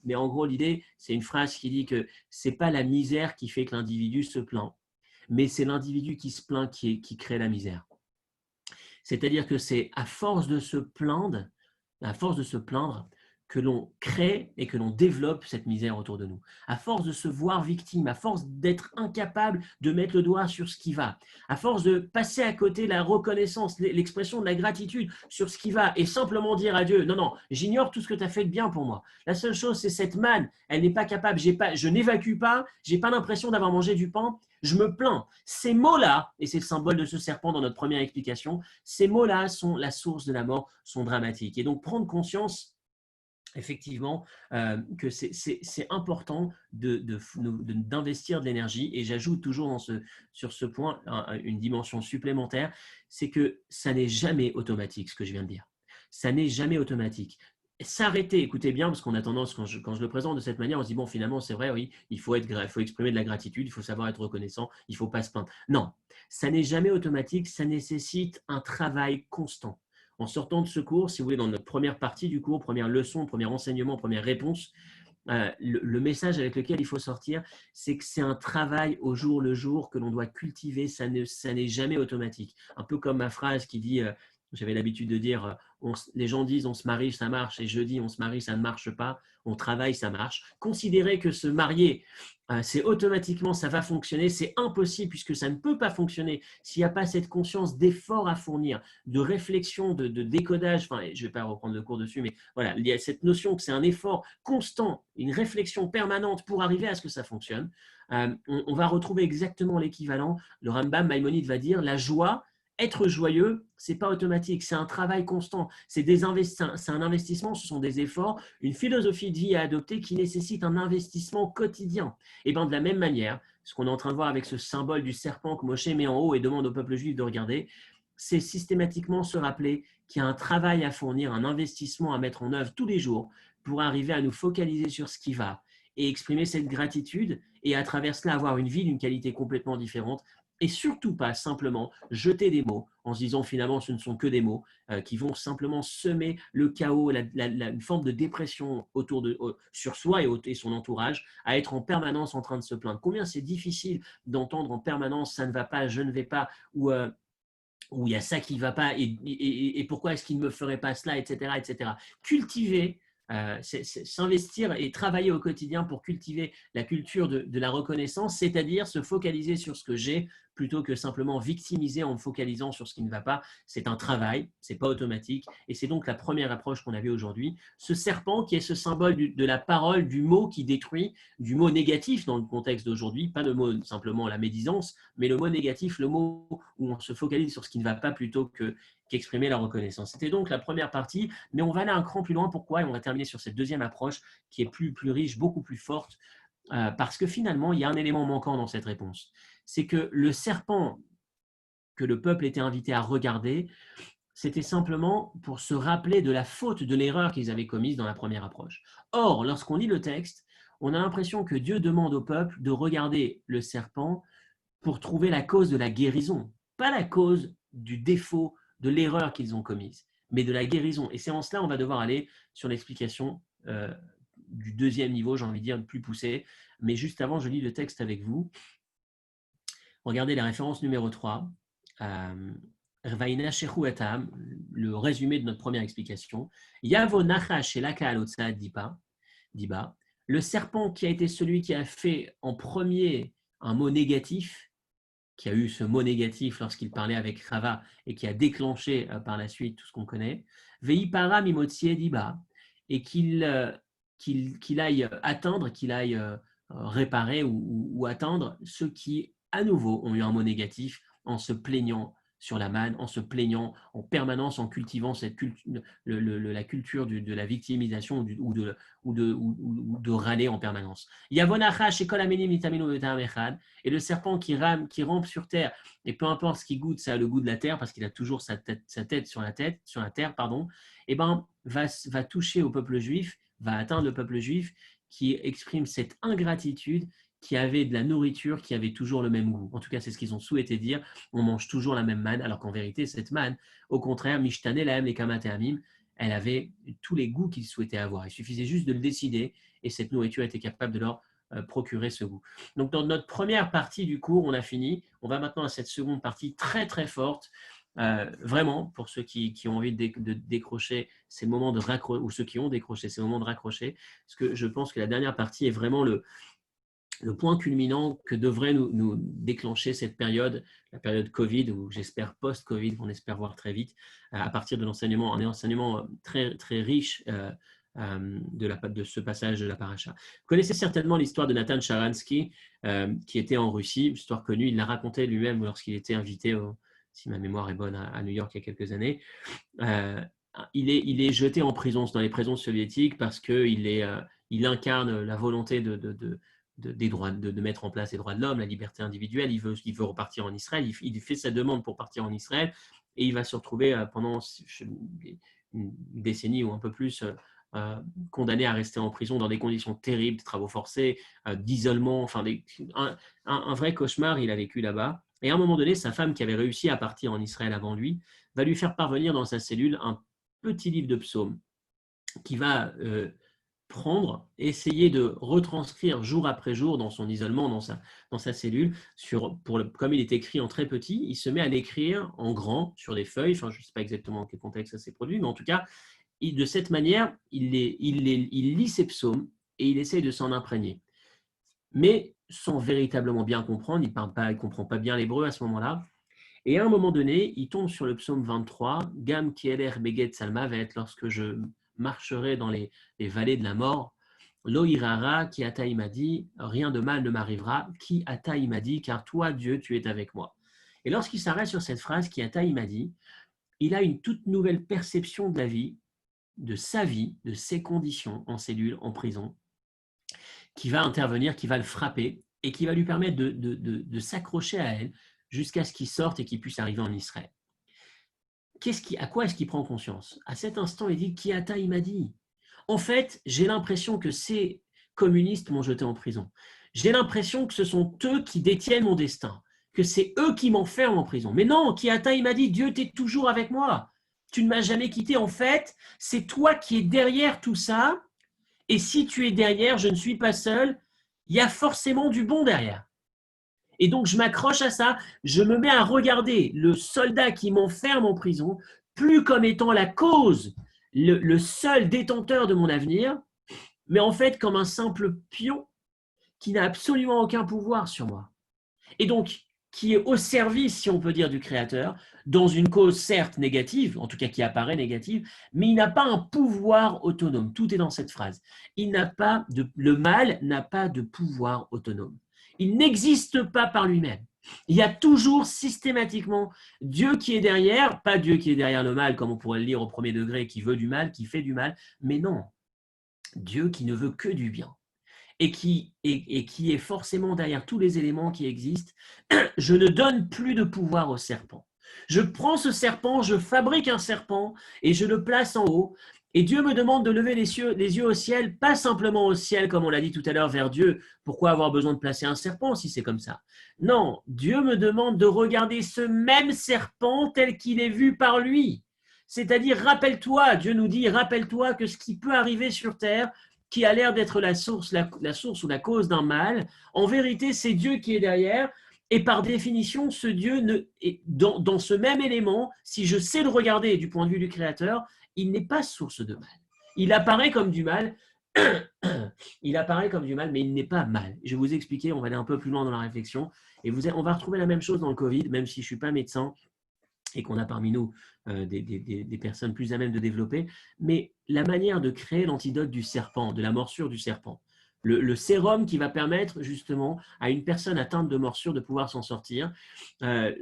mais en gros l'idée, c'est une phrase qui dit que ce n'est pas la misère qui fait que l'individu se plaint, mais c'est l'individu qui se plaint qui crée la misère. C'est-à-dire que c'est à force de se plaindre, que l'on crée et que l'on développe cette misère autour de nous. À force de se voir victime, à force d'être incapable de mettre le doigt sur ce qui va, à force de passer à côté la reconnaissance, l'expression de la gratitude sur ce qui va et simplement dire à Dieu, non, j'ignore tout ce que tu as fait de bien pour moi. La seule chose, c'est cette manne, elle n'est pas capable, je n'évacue pas, je n'ai pas l'impression d'avoir mangé du pain, je me plains. Ces mots-là, et c'est le symbole de ce serpent dans notre première explication, ces mots-là sont la source de la mort, sont dramatiques. Et donc prendre conscience effectivement, que c'est important d'investir de l'énergie. Et j'ajoute toujours sur ce point une dimension supplémentaire, c'est que ça n'est jamais automatique ce que je viens de dire. Ça n'est jamais automatique. S'arrêter, écoutez bien, parce qu'on a tendance, quand je le présente de cette manière, on se dit, bon, finalement, c'est vrai, oui, il faut exprimer de la gratitude, il faut savoir être reconnaissant, il ne faut pas se plaindre. Non, ça n'est jamais automatique, ça nécessite un travail constant. En sortant de ce cours, si vous voulez, dans notre première partie du cours, première leçon, premier enseignement, première réponse, le message avec lequel il faut sortir, c'est que c'est un travail au jour le jour que l'on doit cultiver, ça n'est jamais automatique. Un peu comme ma phrase qui dit, j'avais l'habitude de dire, les gens disent on se marie, ça marche, et je dis on se marie, ça ne marche pas, on travaille, ça marche. Considérer que se marier, c'est automatiquement, ça va fonctionner, c'est impossible puisque ça ne peut pas fonctionner s'il n'y a pas cette conscience d'effort à fournir, de réflexion, de décodage, enfin, je ne vais pas reprendre le cours dessus, mais voilà, il y a cette notion que c'est un effort constant, une réflexion permanente pour arriver à ce que ça fonctionne. On va retrouver exactement l'équivalent. Le Rambam Maïmonide va dire la joie être joyeux, c'est pas automatique, c'est un travail constant, c'est un investissement, ce sont des efforts, une philosophie de vie à adopter qui nécessite un investissement quotidien. Et bien de la même manière, ce qu'on est en train de voir avec ce symbole du serpent que Moshe met en haut et demande au peuple juif de regarder, c'est systématiquement se rappeler qu'il y a un travail à fournir, un investissement à mettre en œuvre tous les jours pour arriver à nous focaliser sur ce qui va et exprimer cette gratitude et à travers cela avoir une vie d'une qualité complètement différente et surtout pas simplement jeter des mots en se disant finalement ce ne sont que des mots qui vont simplement semer le chaos, une forme de dépression sur soi et son entourage, à être en permanence en train de se plaindre. Combien c'est difficile d'entendre en permanence ça ne va pas, je ne vais pas, ou il y a ça qui ne va pas, et pourquoi est-ce qu'il ne me ferait pas cela, etc. etc. Cultiver, s'investir et travailler au quotidien pour cultiver la culture de la reconnaissance, c'est-à-dire se focaliser sur ce que j'ai plutôt que simplement victimiser en me focalisant sur ce qui ne va pas. C'est un travail, ce n'est pas automatique, et c'est donc la première approche qu'on avait aujourd'hui. Ce serpent qui est ce symbole de la parole, du mot qui détruit, du mot négatif dans le contexte d'aujourd'hui, pas le mot simplement la médisance, mais le mot négatif, le mot où on se focalise sur ce qui ne va pas plutôt qu'exprimer la reconnaissance. C'était donc la première partie, mais on va aller un cran plus loin. Pourquoi? Et on va terminer sur cette deuxième approche qui est plus riche, beaucoup plus forte, parce que finalement, il y a un élément manquant dans cette réponse. C'est que le serpent que le peuple était invité à regarder, c'était simplement pour se rappeler de la faute, de l'erreur qu'ils avaient commise dans la première approche. Or, lorsqu'on lit le texte, on a l'impression que Dieu demande au peuple de regarder le serpent pour trouver la cause de la guérison, pas la cause du défaut, de l'erreur qu'ils ont commise, mais de la guérison. Et c'est en cela on va devoir aller sur l'explication du deuxième niveau, j'ai envie de dire, plus poussé. Mais juste avant, je lis le texte avec vous. Regardez la référence numéro 3. Le résumé de notre première explication. Yavo Nachash Diba. Le serpent qui a été celui qui a fait en premier un mot négatif, qui a eu ce mot négatif lorsqu'il parlait avec Rava et qui a déclenché par la suite tout ce qu'on connaît, Veipara Mimotsie Diba, et qu'il aille atteindre, qu'il aille réparer ou atteindre ceux qui, à nouveau, ont eu un mot négatif en se plaignant sur la manne, en se plaignant en permanence, en cultivant la culture de la victimisation ou de râler en permanence. Et le serpent qui rampe sur terre, et peu importe ce qu'il goûte, ça a le goût de la terre, parce qu'il a toujours sa tête sur la terre, et va toucher au peuple juif, va atteindre le peuple juif qui exprime cette ingratitude, qui avait de la nourriture qui avait toujours le même goût. En tout cas, c'est ce qu'ils ont souhaité dire. On mange toujours la même manne, alors qu'en vérité, cette manne, au contraire, Mishtane Lahem les Kamateamim, elle avait tous les goûts qu'ils souhaitaient avoir. Il suffisait juste de le décider et cette nourriture était capable de leur procurer ce goût. Donc, dans notre première partie du cours, on a fini. On va maintenant à cette seconde partie très, très forte. Vraiment, pour ceux qui ont envie de décrocher ces moments de raccrocher, ou ceux qui ont décroché ces moments de raccrocher, parce que je pense que la dernière partie est vraiment le point culminant que devrait nous déclencher cette période, la période Covid, ou j'espère post-Covid, qu'on espère voir très vite, à partir de l'enseignement, un enseignement très, très riche de ce passage de la paracha. Vous connaissez certainement l'histoire de Nathan Sharansky, qui était en Russie, une histoire connue, il l'a raconté lui-même lorsqu'il était invité, si ma mémoire est bonne, à New York il y a quelques années. Il est jeté en prison dans les prisons soviétiques parce qu'il incarne la volonté des droits, de mettre en place les droits de l'homme, la liberté individuelle. Il veut repartir en Israël. Il fait sa demande pour partir en Israël et il va se retrouver pendant une décennie ou un peu plus condamné à rester en prison dans des conditions terribles, de travaux forcés, d'isolement, enfin un vrai cauchemar il a vécu là-bas. Et à un moment donné, sa femme qui avait réussi à partir en Israël avant lui va lui faire parvenir dans sa cellule un petit livre de psaumes qui va prendre, essayer de retranscrire jour après jour dans son isolement, dans sa cellule, comme il est écrit en très petit, il se met à l'écrire en grand sur des feuilles, enfin je ne sais pas exactement dans quel contexte ça s'est produit, mais en tout cas, de cette manière, il lit ses psaumes et il essaye de s'en imprégner. Mais sans véritablement bien comprendre, il ne comprend pas bien l'hébreu à ce moment-là. Et à un moment donné, il tombe sur le psaume 23, Gam Kieler Beget Salmavet, lorsque je marcherai dans les vallées de la mort, Lo irara qui Ataï m'a dit, rien de mal ne m'arrivera, qui Ataï m'a dit, car toi, Dieu, tu es avec moi. Et lorsqu'il s'arrête sur cette phrase, Kiata Imadi, il a une toute nouvelle perception de la vie, de sa vie, de ses conditions en cellule, en prison, qui va intervenir, qui va le frapper et qui va lui permettre de s'accrocher à elle jusqu'à ce qu'il sorte et qu'il puisse arriver en Israël. À quoi est-ce qu'il prend conscience? À cet instant, il dit Kiata Imadi. En fait, j'ai l'impression que ces communistes m'ont jeté en prison. J'ai l'impression que ce sont eux qui détiennent mon destin, que c'est eux qui m'enferment en prison. Mais non, Kiata, il m'a dit, Dieu, t'es toujours avec moi. Tu ne m'as jamais quitté. En fait, c'est toi qui es derrière tout ça. Et si tu es derrière, je ne suis pas seul. Il y a forcément du bon derrière. Et donc, je m'accroche à ça. Je me mets à regarder le soldat qui m'enferme en prison, plus comme étant la cause, le seul détenteur de mon avenir, mais en fait comme un simple pion qui n'a absolument aucun pouvoir sur moi. Et donc, qui est au service, si on peut dire, du Créateur, dans une cause certes négative, en tout cas qui apparaît négative, mais il n'a pas un pouvoir autonome. Tout est dans cette phrase. Le mal n'a pas de pouvoir autonome. Il n'existe pas par lui-même. Il y a toujours systématiquement Dieu qui est derrière, pas Dieu qui est derrière le mal, comme on pourrait le lire au premier degré, qui veut du mal, qui fait du mal, mais non, Dieu qui ne veut que du bien. Et qui est forcément derrière tous les éléments qui existent. Je ne donne plus de pouvoir au serpent. Je prends ce serpent, je fabrique un serpent et je le place en haut. Et Dieu me demande de lever les yeux au ciel, pas simplement au ciel, comme on l'a dit tout à l'heure, vers Dieu. Pourquoi avoir besoin de placer un serpent si c'est comme ça? Non, Dieu me demande de regarder ce même serpent tel qu'il est vu par lui. C'est-à-dire, rappelle-toi, Dieu nous dit, rappelle-toi que ce qui peut arriver sur terre, qui a l'air d'être la source ou la cause d'un mal, en vérité, c'est Dieu qui est derrière. Et par définition, ce Dieu, dans ce même élément, si je sais le regarder du point de vue du Créateur, il n'est pas source de mal. Il apparaît comme du mal, il apparaît comme du mal, mais il n'est pas mal. Je vais vous expliquer, on va aller un peu plus loin dans la réflexion, et on va retrouver la même chose dans le Covid, même si je ne suis pas médecin, et qu'on a parmi nous des personnes plus à même de développer, mais la manière de créer l'antidote du serpent, de la morsure du serpent, le sérum qui va permettre justement à une personne atteinte de morsure de pouvoir s'en sortir.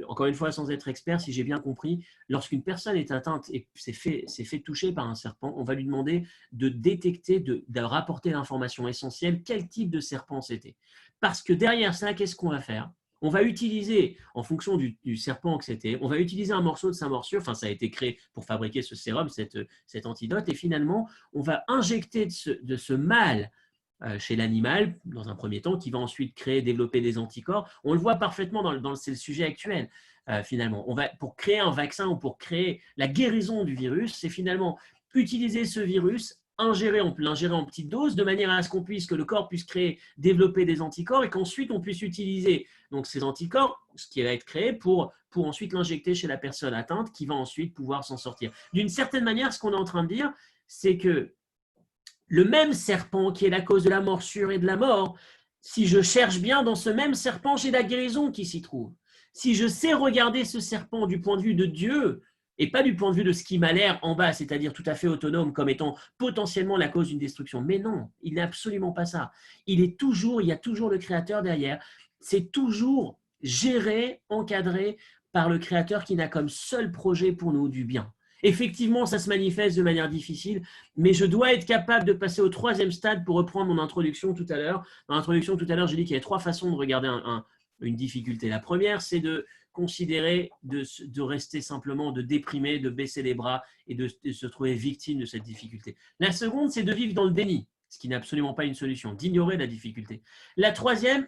Encore une fois, sans être expert, si j'ai bien compris, lorsqu'une personne est atteinte et s'est fait toucher par un serpent, on va lui demander de détecter, de rapporter l'information essentielle, quel type de serpent c'était. Parce que derrière ça, qu'est-ce qu'on va faire? On va utiliser, en fonction du serpent que c'était, on va utiliser un morceau de sa morsure, enfin ça a été créé pour fabriquer ce sérum, cet antidote, et finalement, on va injecter de ce mal chez l'animal, dans un premier temps, qui va ensuite développer des anticorps. On le voit parfaitement c'est le sujet actuel, finalement. Pour créer un vaccin ou pour créer la guérison du virus, c'est finalement utiliser ce virus, l'ingérer en petite dose, de manière à ce que le corps puisse développer des anticorps et qu'ensuite on puisse utiliser donc ces anticorps, ce qui va être créé pour ensuite l'injecter chez la personne atteinte qui va ensuite pouvoir s'en sortir. D'une certaine manière, ce qu'on est en train de dire, c'est que le même serpent qui est la cause de la morsure et de la mort, si je cherche bien dans ce même serpent, j'ai la guérison qui s'y trouve. Si je sais regarder ce serpent du point de vue de Dieu, et pas du point de vue de ce qui m'a l'air en bas, c'est-à-dire tout à fait autonome comme étant potentiellement la cause d'une destruction. Mais non, il n'est absolument pas ça. Il y a toujours le Créateur derrière. C'est toujours géré, encadré par le Créateur qui n'a comme seul projet pour nous du bien. Effectivement, ça se manifeste de manière difficile, mais je dois être capable de passer au troisième stade pour reprendre mon introduction tout à l'heure. Dans l'introduction tout à l'heure, j'ai dit qu'il y avait trois façons de regarder une difficulté. La première, c'est de considérer de rester simplement, de déprimer, de baisser les bras et de se trouver victime de cette difficulté. La seconde, c'est de vivre dans le déni, ce qui n'est absolument pas une solution, d'ignorer la difficulté. La troisième,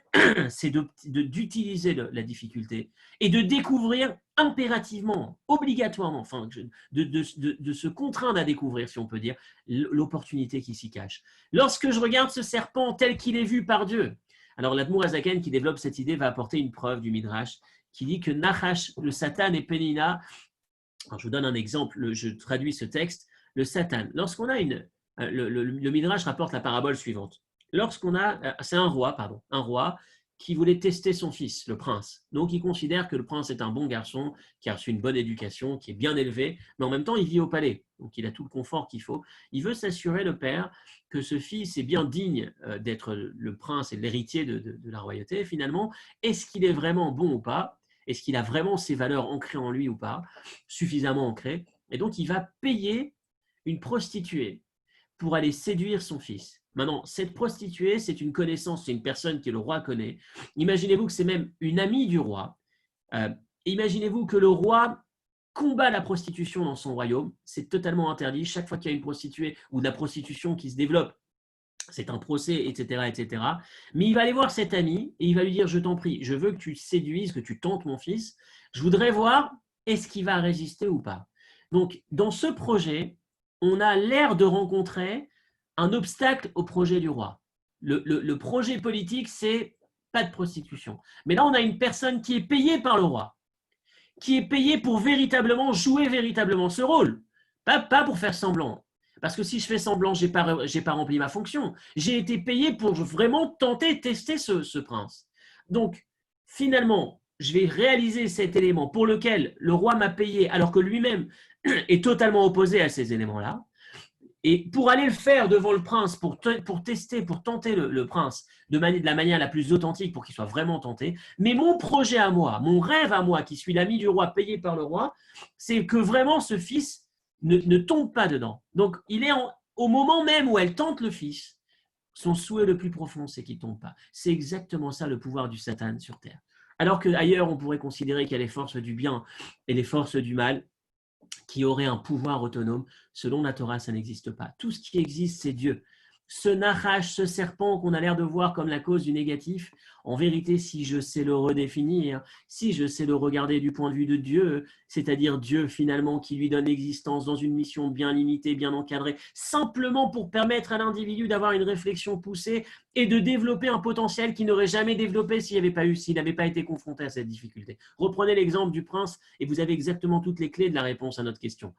c'est d'utiliser la difficulté et de découvrir impérativement, obligatoirement, enfin, de se contraindre à découvrir, si on peut dire, l'opportunité qui s'y cache. Lorsque je regarde ce serpent tel qu'il est vu par Dieu, alors l'Admour Hazaken qui développe cette idée va apporter une preuve du Midrash qui dit que Nachash, le Satan et Pénina, alors je vous donne un exemple, je traduis ce texte, le Satan, lorsqu'on a le Midrash rapporte la parabole suivante. C'est un roi qui voulait tester son fils, le prince. Donc il considère que le prince est un bon garçon, qui a reçu une bonne éducation, qui est bien élevé, mais en même temps il vit au palais, donc il a tout le confort qu'il faut. Il veut s'assurer, le père, que ce fils est bien digne d'être le prince et l'héritier de la royauté. Finalement, est-ce qu'il est vraiment bon ou pas? Est-ce qu'il a vraiment ces valeurs ancrées en lui ou pas, suffisamment ancrées? Et donc, il va payer une prostituée pour aller séduire son fils. Maintenant, cette prostituée, c'est une connaissance, c'est une personne que le roi connaît. Imaginez-vous que c'est même une amie du roi. Euh, Imaginez-vous que le roi combat la prostitution dans son royaume. C'est totalement interdit. Chaque fois qu'il y a une prostituée ou de la prostitution qui se développe, c'est un procès, etc., etc. Mais il va aller voir cet ami et il va lui dire, je t'en prie, je veux que tu séduises, que tu tentes mon fils. Je voudrais voir, est-ce qu'il va résister ou pas. Donc, dans ce projet, on a l'air de rencontrer un obstacle au projet du roi. Le projet politique, c'est pas de prostitution. Mais là, on a une personne qui est payée par le roi, qui est payée pour véritablement jouer véritablement ce rôle, pas pour faire semblant. Parce que si je fais semblant, je n'ai pas rempli ma fonction. J'ai été payé pour vraiment tenter, tester ce prince. Donc, finalement, je vais réaliser cet élément pour lequel le roi m'a payé, alors que lui-même est totalement opposé à ces éléments-là. Et pour aller le faire devant le prince, pour tester, pour tenter le prince de la manière la plus authentique, pour qu'il soit vraiment tenté. Mais mon projet à moi, mon rêve à moi, qui suis l'ami du roi, payé par le roi, c'est que vraiment ce fils ne tombe pas dedans. Donc, il est au moment même où elle tente le fils, son souhait le plus profond, c'est qu'il ne tombe pas. C'est exactement ça le pouvoir du Satan sur terre. Alors qu'ailleurs, on pourrait considérer qu'il y a les forces du bien et les forces du mal qui aurait un pouvoir autonome. Selon la Torah, ça n'existe pas. Tout ce qui existe, c'est Dieu. Ce Nachash, ce serpent qu'on a l'air de voir comme la cause du négatif, en vérité, si je sais le redéfinir, si je sais le regarder du point de vue de Dieu, c'est-à-dire Dieu finalement qui lui donne l'existence dans une mission bien limitée, bien encadrée, simplement pour permettre à l'individu d'avoir une réflexion poussée et de développer un potentiel qu'il n'aurait jamais développé s'il n'avait pas été confronté à cette difficulté. Reprenez l'exemple du prince et vous avez exactement toutes les clés de la réponse à notre question.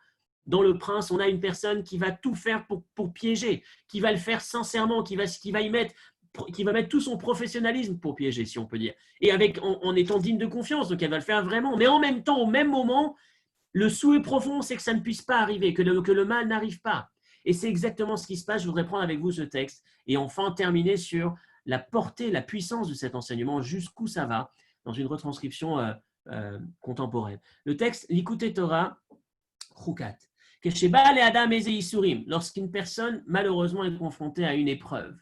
Dans le prince, on a une personne qui va tout faire pour piéger, qui va le faire sincèrement, qui va mettre tout son professionnalisme pour piéger, si on peut dire, et en étant digne de confiance, donc elle va le faire vraiment. Mais en même temps, au même moment, le souhait profond, c'est que ça ne puisse pas arriver, que le mal n'arrive pas. Et c'est exactement ce qui se passe. Je voudrais prendre avec vous ce texte et enfin terminer sur la portée, la puissance de cet enseignement, jusqu'où ça va, dans une retranscription contemporaine. Le texte, l'écoutez Torah, Chukat. Lorsqu'une personne, malheureusement, est confrontée à une épreuve.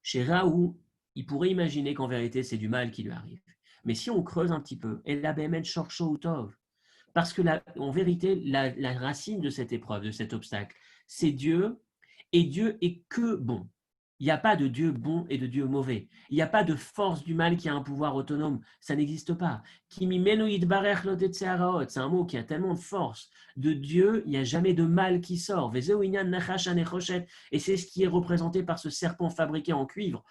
Chez Raoult, il pourrait imaginer qu'en vérité, c'est du mal qui lui arrive. Mais si on creuse un petit peu, parce que en vérité, la racine de cette épreuve, de cet obstacle, c'est Dieu, et Dieu est que bon. Il n'y a pas de Dieu bon et de Dieu mauvais. Il n'y a pas de force du mal qui a un pouvoir autonome. Ça n'existe pas. C'est un mot qui a tellement de force. De Dieu, il n'y a jamais de mal qui sort. Et c'est ce qui est représenté par ce serpent fabriqué en cuivre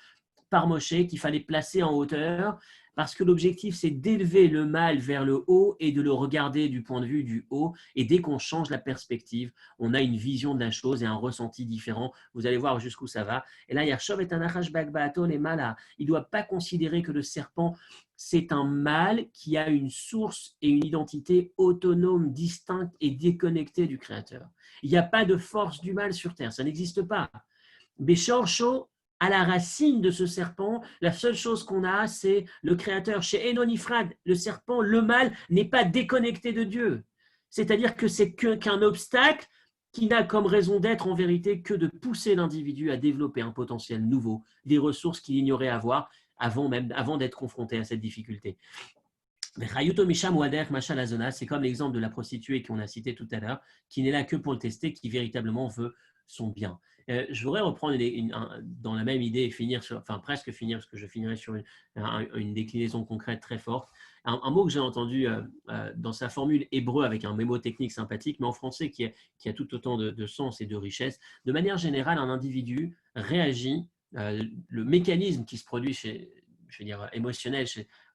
par Moshe qu'il fallait placer en hauteur parce que l'objectif, c'est d'élever le mal vers le haut et de le regarder du point de vue du haut. Et dès qu'on change la perspective, on a une vision de la chose et un ressenti différent. Vous allez voir jusqu'où ça va. Et là, Yarshov est un Achash Bagbaaton et Mala. Il ne doit pas considérer que le serpent, c'est un mal qui a une source et une identité autonome, distincte et déconnectée du Créateur. Il n'y a pas de force du mal sur Terre, ça n'existe pas. Béchorcho, à la racine de ce serpent, la seule chose qu'on a, c'est le Créateur. Chez Enonifrad, le serpent, le mal, n'est pas déconnecté de Dieu. C'est-à-dire que c'est qu'un obstacle qui n'a comme raison d'être en vérité que de pousser l'individu à développer un potentiel nouveau, des ressources qu'il ignorait avoir avant d'être confronté à cette difficulté. C'est comme l'exemple de la prostituée qu'on a cité tout à l'heure, qui n'est là que pour le tester, qui véritablement veut son bien. Je voudrais reprendre dans la même idée et presque finir, parce que je finirai sur une déclinaison concrète très forte. Un mot que j'ai entendu dans sa formule hébreu avec un mémo technique sympathique, mais en français qui a tout autant de sens et de richesse. De manière générale, un individu réagit, le mécanisme qui se produit émotionnel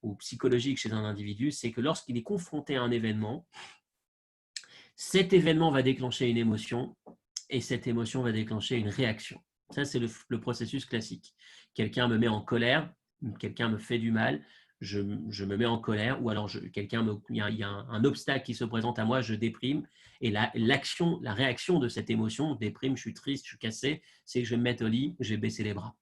ou psychologique chez un individu, c'est que lorsqu'il est confronté à un événement, cet événement va déclencher une émotion et cette émotion va déclencher une réaction. Ça, c'est le processus classique. Quelqu'un me met en colère, quelqu'un me fait du mal, je me mets en colère, ou alors il y a un obstacle qui se présente à moi, je déprime, et la réaction de cette émotion, déprime, je suis triste, je suis cassé, c'est que je vais me mettre au lit, je vais baisser les bras.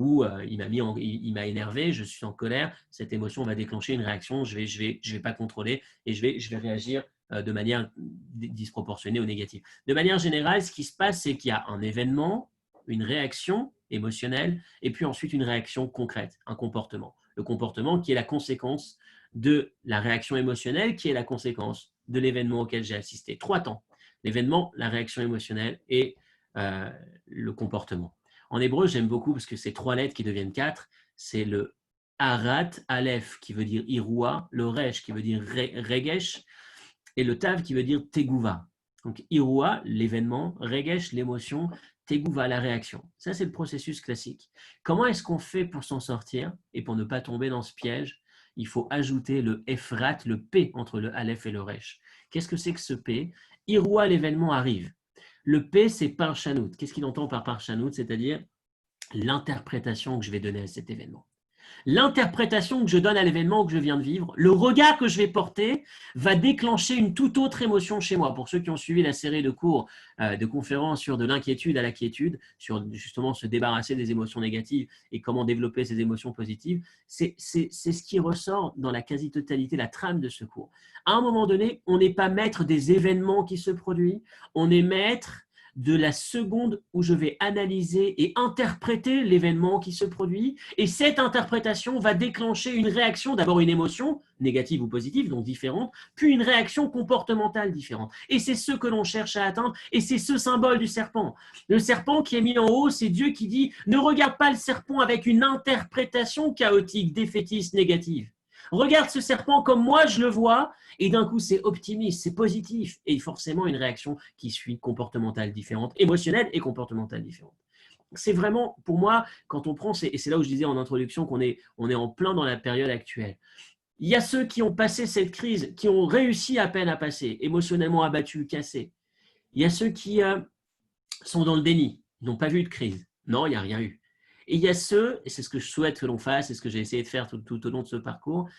ou il m'a énervé, je suis en colère, cette émotion va déclencher une réaction, je vais pas contrôler et je vais réagir de manière disproportionnée ou négative. De manière générale, ce qui se passe, c'est qu'il y a un événement, une réaction émotionnelle et puis ensuite une réaction concrète, un comportement. Le comportement qui est la conséquence de la réaction émotionnelle, qui est la conséquence de l'événement auquel j'ai assisté. 3 temps. L'événement, la réaction émotionnelle et le comportement. En hébreu, j'aime beaucoup parce que c'est 3 lettres qui deviennent 4. C'est le Arat, Aleph qui veut dire Iroua, le Resh qui veut dire Regesh et le Tav qui veut dire Tegouva. Donc Iroua, l'événement, Regesh, l'émotion, Tegouva, la réaction. Ça, c'est le processus classique. Comment est-ce qu'on fait pour s'en sortir et pour ne pas tomber dans ce piège? Il faut ajouter le Efrat, le P entre le Aleph et le Resh. Qu'est-ce que c'est que ce P? Iroua, l'événement arrive. Le P, c'est Parshanout. Qu'est-ce qu'il entend par Parshanout? C'est-à-dire l'interprétation que je vais donner à cet événement. L'interprétation que je donne à l'événement que je viens de vivre, le regard que je vais porter va déclencher une toute autre émotion chez moi. Pour ceux qui ont suivi la série de cours, de conférences sur de l'inquiétude à la quiétude, sur justement se débarrasser des émotions négatives et comment développer ces émotions positives, c'est ce qui ressort dans la quasi-totalité, la trame de ce cours. À un moment donné, on n'est pas maître des événements qui se produisent, on est maître de la seconde où je vais analyser et interpréter l'événement qui se produit. Et cette interprétation va déclencher une réaction, d'abord une émotion, négative ou positive, donc différente, puis une réaction comportementale différente. Et c'est ce que l'on cherche à atteindre, et c'est ce symbole du serpent. Le serpent qui est mis en haut, c'est Dieu qui dit « Ne regarde pas le serpent avec une interprétation chaotique, défaitiste, négative. Regarde ce serpent comme moi je le vois, et d'un coup c'est optimiste, c'est positif, et forcément une réaction qui suit comportementale différente, émotionnelle et comportementale différente. C'est vraiment, pour moi, quand on prend, et c'est là où je disais en introduction qu'on est en plein dans la période actuelle. Il y a ceux qui ont passé cette crise, qui ont réussi à peine à passer, émotionnellement abattus, cassés. Il y a ceux qui sont dans le déni, ils n'ont pas vu de crise. Non, il n'y a rien eu. Et il y a ceux, et c'est ce que je souhaite que l'on fasse, et ce que j'ai essayé de faire tout au long de ce parcours,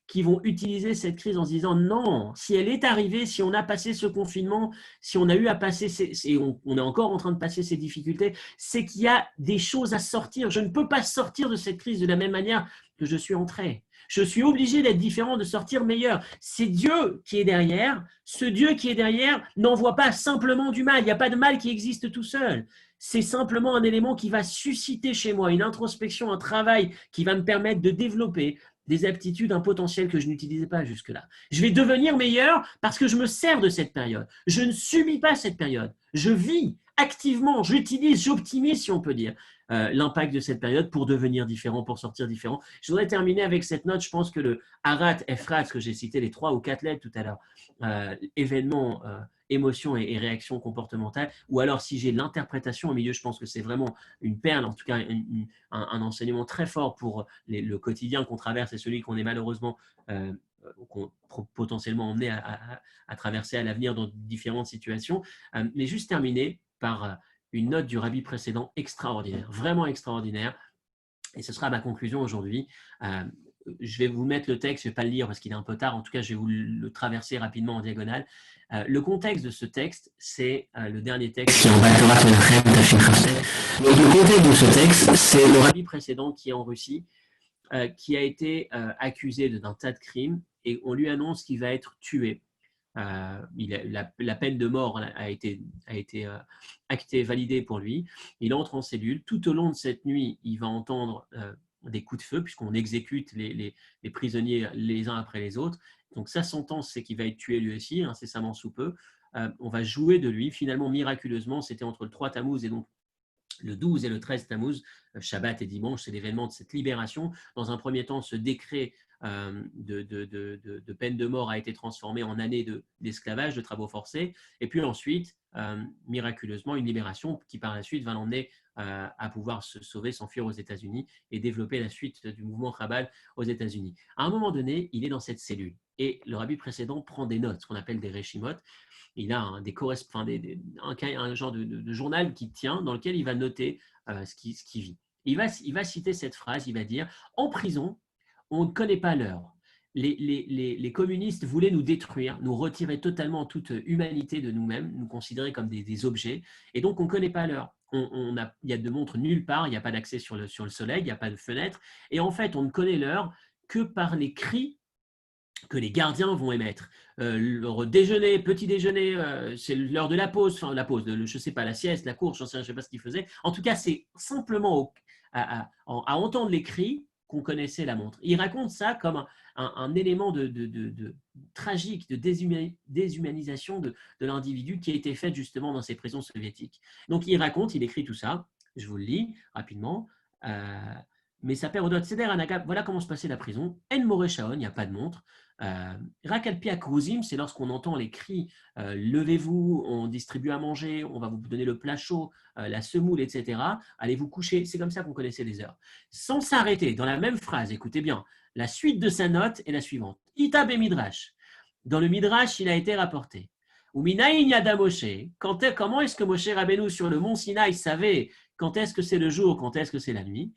qui vont utiliser cette crise en se disant non, si elle est arrivée, si on a passé ce confinement, si on a eu à passer, et on est encore en train de passer ces difficultés, c'est qu'il y a des choses à sortir. Je ne peux pas sortir de cette crise de la même manière que je suis entré. Je suis obligé d'être différent, de sortir meilleur. C'est Dieu qui est derrière. Ce Dieu qui est derrière n'envoie pas simplement du mal. Il n'y a pas de mal qui existe tout seul. C'est simplement un élément qui va susciter chez moi une introspection, un travail qui va me permettre de développer des aptitudes, un potentiel que je n'utilisais pas jusque-là. Je vais devenir meilleur parce que je me sers de cette période. Je ne subis pas cette période. Je vis activement, j'utilise, j'optimise, si on peut dire, l'impact de cette période pour devenir différent, pour sortir différent. Je voudrais terminer avec cette note. Je pense que le Arat, Efrat, que j'ai cité, les 3 ou 4 lettres tout à l'heure, événement, émotion et réaction comportementale, ou alors si j'ai l'interprétation au milieu, je pense que c'est vraiment une perle, en tout cas un enseignement très fort pour le quotidien qu'on traverse et celui qu'on est malheureusement potentiellement emmené à traverser à l'avenir dans différentes situations. Mais juste terminer par une note du rabbi précédent extraordinaire, vraiment extraordinaire, et ce sera ma conclusion aujourd'hui. Je vais vous mettre le texte, je ne vais pas le lire parce qu'il est un peu tard, en tout cas je vais vous le traverser rapidement en diagonale. Le contexte de ce texte, c'est le dernier texte qui est en Baltorat Menachem, Tafshin Chafset. Donc le contexte de ce texte, c'est le rabbi précédent qui est en Russie, qui a été accusé d'un tas de crimes et on lui annonce qu'il va être tué. La peine de mort a été actée, validée pour lui. Il entre en cellule. Tout au long de cette nuit, il va entendre des coups de feu, puisqu'on exécute les prisonniers les uns après les autres. Donc sa sentence, c'est qu'il va être tué lui aussi, incessamment sous peu. On va jouer de lui. Finalement, miraculeusement, c'était entre le 3 Tammuz et donc le 12 et le 13 Tammuz, Shabbat et dimanche, c'est l'événement de cette libération. Dans un premier temps, ce décret de peine de mort a été transformé en année d'esclavage, de travaux forcés. Et puis ensuite, miraculeusement, une libération qui par la suite va l'emmener à pouvoir se sauver, s'enfuir aux États-Unis et développer la suite du mouvement Chabad aux États-Unis. À un moment donné, il est dans cette cellule et le rabbi précédent prend des notes, ce qu'on appelle des réchimot. Il a un genre de journal qui tient dans lequel il va noter ce qu'il vit. Il va citer cette phrase, il va dire « En prison, on ne connaît pas l'heure. Les communistes voulaient nous détruire, nous retirer totalement toute humanité de nous-mêmes, nous considérer comme des objets, et donc on ne connaît pas l'heure. il y a de montres nulle part, il n'y a pas d'accès sur le soleil, il n'y a pas de fenêtre. Et en fait, on ne connaît l'heure que par les cris que les gardiens vont émettre. Leur déjeuner, petit déjeuner, c'est l'heure de la pause, enfin la pause, je ne sais pas, la sieste, la course, je ne sais pas ce qu'ils faisaient. En tout cas, c'est simplement à entendre les cris qu'on connaissait la montre. Il raconte ça comme un élément de tragique, de déshumanisation de l'individu qui a été fait justement dans ces prisons soviétiques. Donc il raconte, il écrit tout ça, je vous le lis rapidement. Euh, mais sa père Odot Seder Anaga, voilà comment se passait la prison. En Moreshaon, il n'y a pas de montre. Rakalpia Kruzim, c'est lorsqu'on entend les cris levez-vous, on distribue à manger, on va vous donner le plat chaud, la semoule, etc. Allez vous coucher. C'est comme ça qu'on connaissait les heures. Sans s'arrêter, dans la même phrase, écoutez bien, la suite de sa note est la suivante. Ita Midrash. Dans le Midrash, il a été rapporté. Uminaïn Yada Moshe. Comment est-ce que Moshe Rabbeinu sur le mont Sinaï savait quand est-ce que c'est le jour, quand est-ce que c'est la nuit?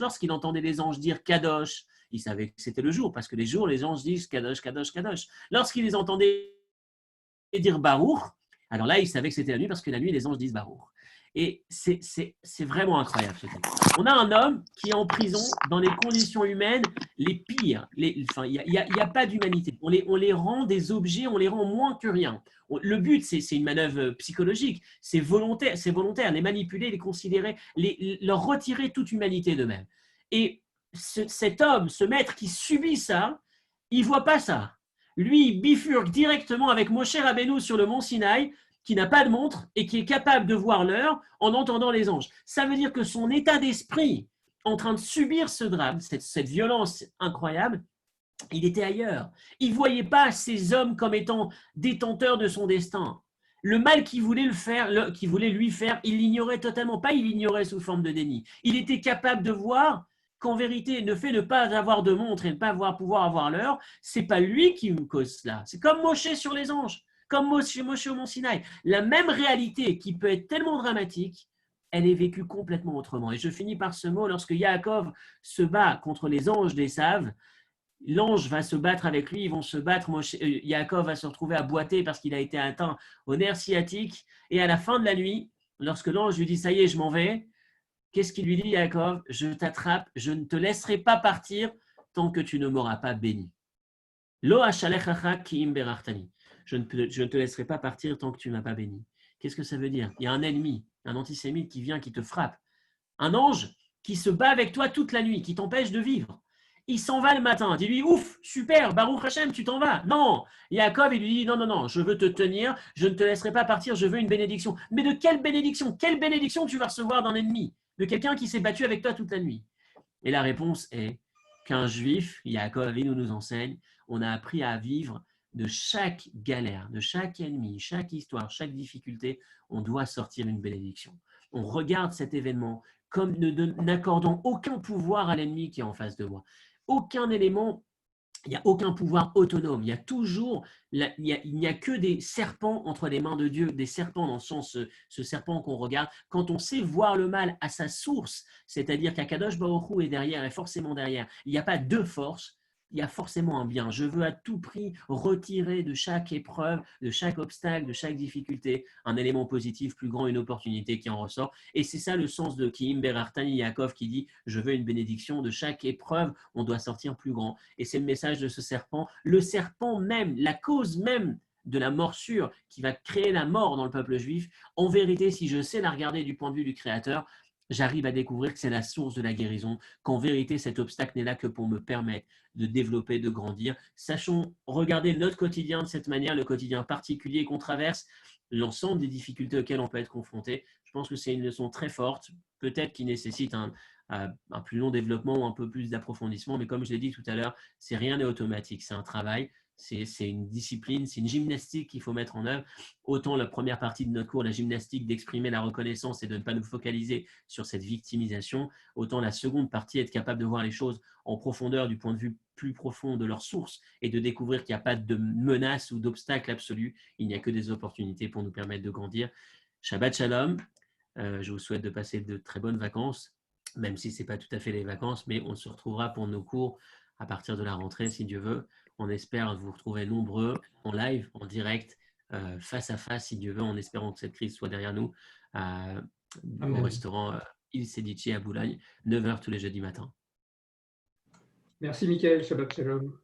Lorsqu'il entendait les anges dire Kadosh, il savait que c'était le jour, parce que les jours, les anges disent Kadosh, Kadosh, Kadosh. Lorsqu'il les entendait dire Baruch, alors là, il savait que c'était la nuit, parce que la nuit, les anges disent Baruch. Et c'est vraiment incroyable ce texte. On a un homme qui est en prison dans les conditions humaines les pires. Il n'y a pas d'humanité. On les rend des objets, on les rend moins que rien. Le but, c'est une manœuvre psychologique. C'est volontaire, les manipuler, les considérer, leur retirer toute humanité d'eux-mêmes. Et cet homme, ce maître qui subit ça, il ne voit pas ça. Lui, il bifurque directement avec Moshe Rabbeinu sur le mont Sinaï, qui n'a pas de montre et qui est capable de voir l'heure en entendant les anges. Ça veut dire que son état d'esprit, en train de subir ce drame, cette violence incroyable, il était ailleurs. Il ne voyait pas ces hommes comme étant détenteurs de son destin. Le mal qu'il voulait lui faire, il l'ignorait totalement. Pas il l'ignorait sous forme de déni. Il était capable de voir qu'en vérité, le fait de ne pas avoir de montre et de ne pas pouvoir avoir l'heure, c'est pas lui qui me cause cela. C'est comme Moshe sur les anges, comme Moshe au Mont Sinaï. La même réalité qui peut être tellement dramatique, elle est vécue complètement autrement. Et je finis par ce mot, lorsque Yaakov se bat contre les anges d'Esav, l'ange va se battre avec lui, ils vont se battre. Yaakov va se retrouver à boiter parce qu'il a été atteint au nerf sciatique. Et à la fin de la nuit, lorsque l'ange lui dit ça y est, je m'en vais, qu'est-ce qu'il lui dit, Yaakov? Je t'attrape, je ne te laisserai pas partir tant que tu ne m'auras pas béni. Lo hashalechacha ki im berartani. Je ne te laisserai pas partir tant que tu ne m'as pas béni. Qu'est-ce que ça veut dire? Il y a un ennemi, un antisémite qui vient, qui te frappe. Un ange qui se bat avec toi toute la nuit, qui t'empêche de vivre. Il s'en va le matin. Dis-lui, ouf, super, Baruch Hashem, tu t'en vas. Non, Yaakov, il lui dit, non, non, non, je veux te tenir, je ne te laisserai pas partir, je veux une bénédiction. Mais de quelle bénédiction? Quelle bénédiction tu vas recevoir d'un ennemi? De quelqu'un qui s'est battu avec toi toute la nuit? Et la réponse est qu'un juif, Yaakov nous enseigne, on a appris à vivre de chaque galère, de chaque ennemi, chaque histoire, chaque difficulté, on doit sortir une bénédiction. On regarde cet événement comme n'accordant aucun pouvoir à l'ennemi qui est en face de moi. Aucun élément, il n'y a aucun pouvoir autonome. Il y a toujours, il n'y a que des serpents entre les mains de Dieu, des serpents dans le sens, ce serpent qu'on regarde. Quand on sait voir le mal à sa source, c'est-à-dire qu'Akadosh Baruch Hu est derrière, est forcément derrière, il n'y a pas deux forces, il y a forcément un bien. Je veux à tout prix retirer de chaque épreuve, de chaque obstacle, de chaque difficulté, un élément positif plus grand, une opportunité qui en ressort. Et c'est ça le sens de Kiim Berartani Yaakov qui dit « Je veux une bénédiction de chaque épreuve, on doit sortir plus grand ». Et c'est le message de ce serpent. Le serpent même, la cause même de la morsure qui va créer la mort dans le peuple juif, en vérité, si je sais la regarder du point de vue du Créateur, j'arrive à découvrir que c'est la source de la guérison, qu'en vérité, cet obstacle n'est là que pour me permettre de développer, de grandir. Sachons regarder notre quotidien de cette manière, le quotidien particulier qu'on traverse, l'ensemble des difficultés auxquelles on peut être confronté. Je pense que c'est une leçon très forte, peut-être qui nécessite un plus long développement ou un peu plus d'approfondissement, mais comme je l'ai dit tout à l'heure, rien n'est automatique, c'est un travail, c'est une discipline, c'est une gymnastique qu'il faut mettre en œuvre. Autant la première partie de notre cours, la gymnastique d'exprimer la reconnaissance et de ne pas nous focaliser sur cette victimisation, autant la seconde partie, être capable de voir les choses en profondeur du point de vue plus profond de leur source et de découvrir qu'il n'y a pas de menace ou d'obstacle absolu, il n'y a que des opportunités pour nous permettre de grandir. Shabbat Shalom, je vous souhaite de passer de très bonnes vacances, même si ce n'est pas tout à fait les vacances, mais on se retrouvera pour nos cours à partir de la rentrée, si Dieu veut. On espère vous retrouver nombreux en live, en direct, face à face, si Dieu veut, en espérant que cette crise soit derrière nous, au Amen. restaurant Il Sedici à Boulogne, 9 h tous les jeudis matins. Merci Mickaël, Shabbat Shalom.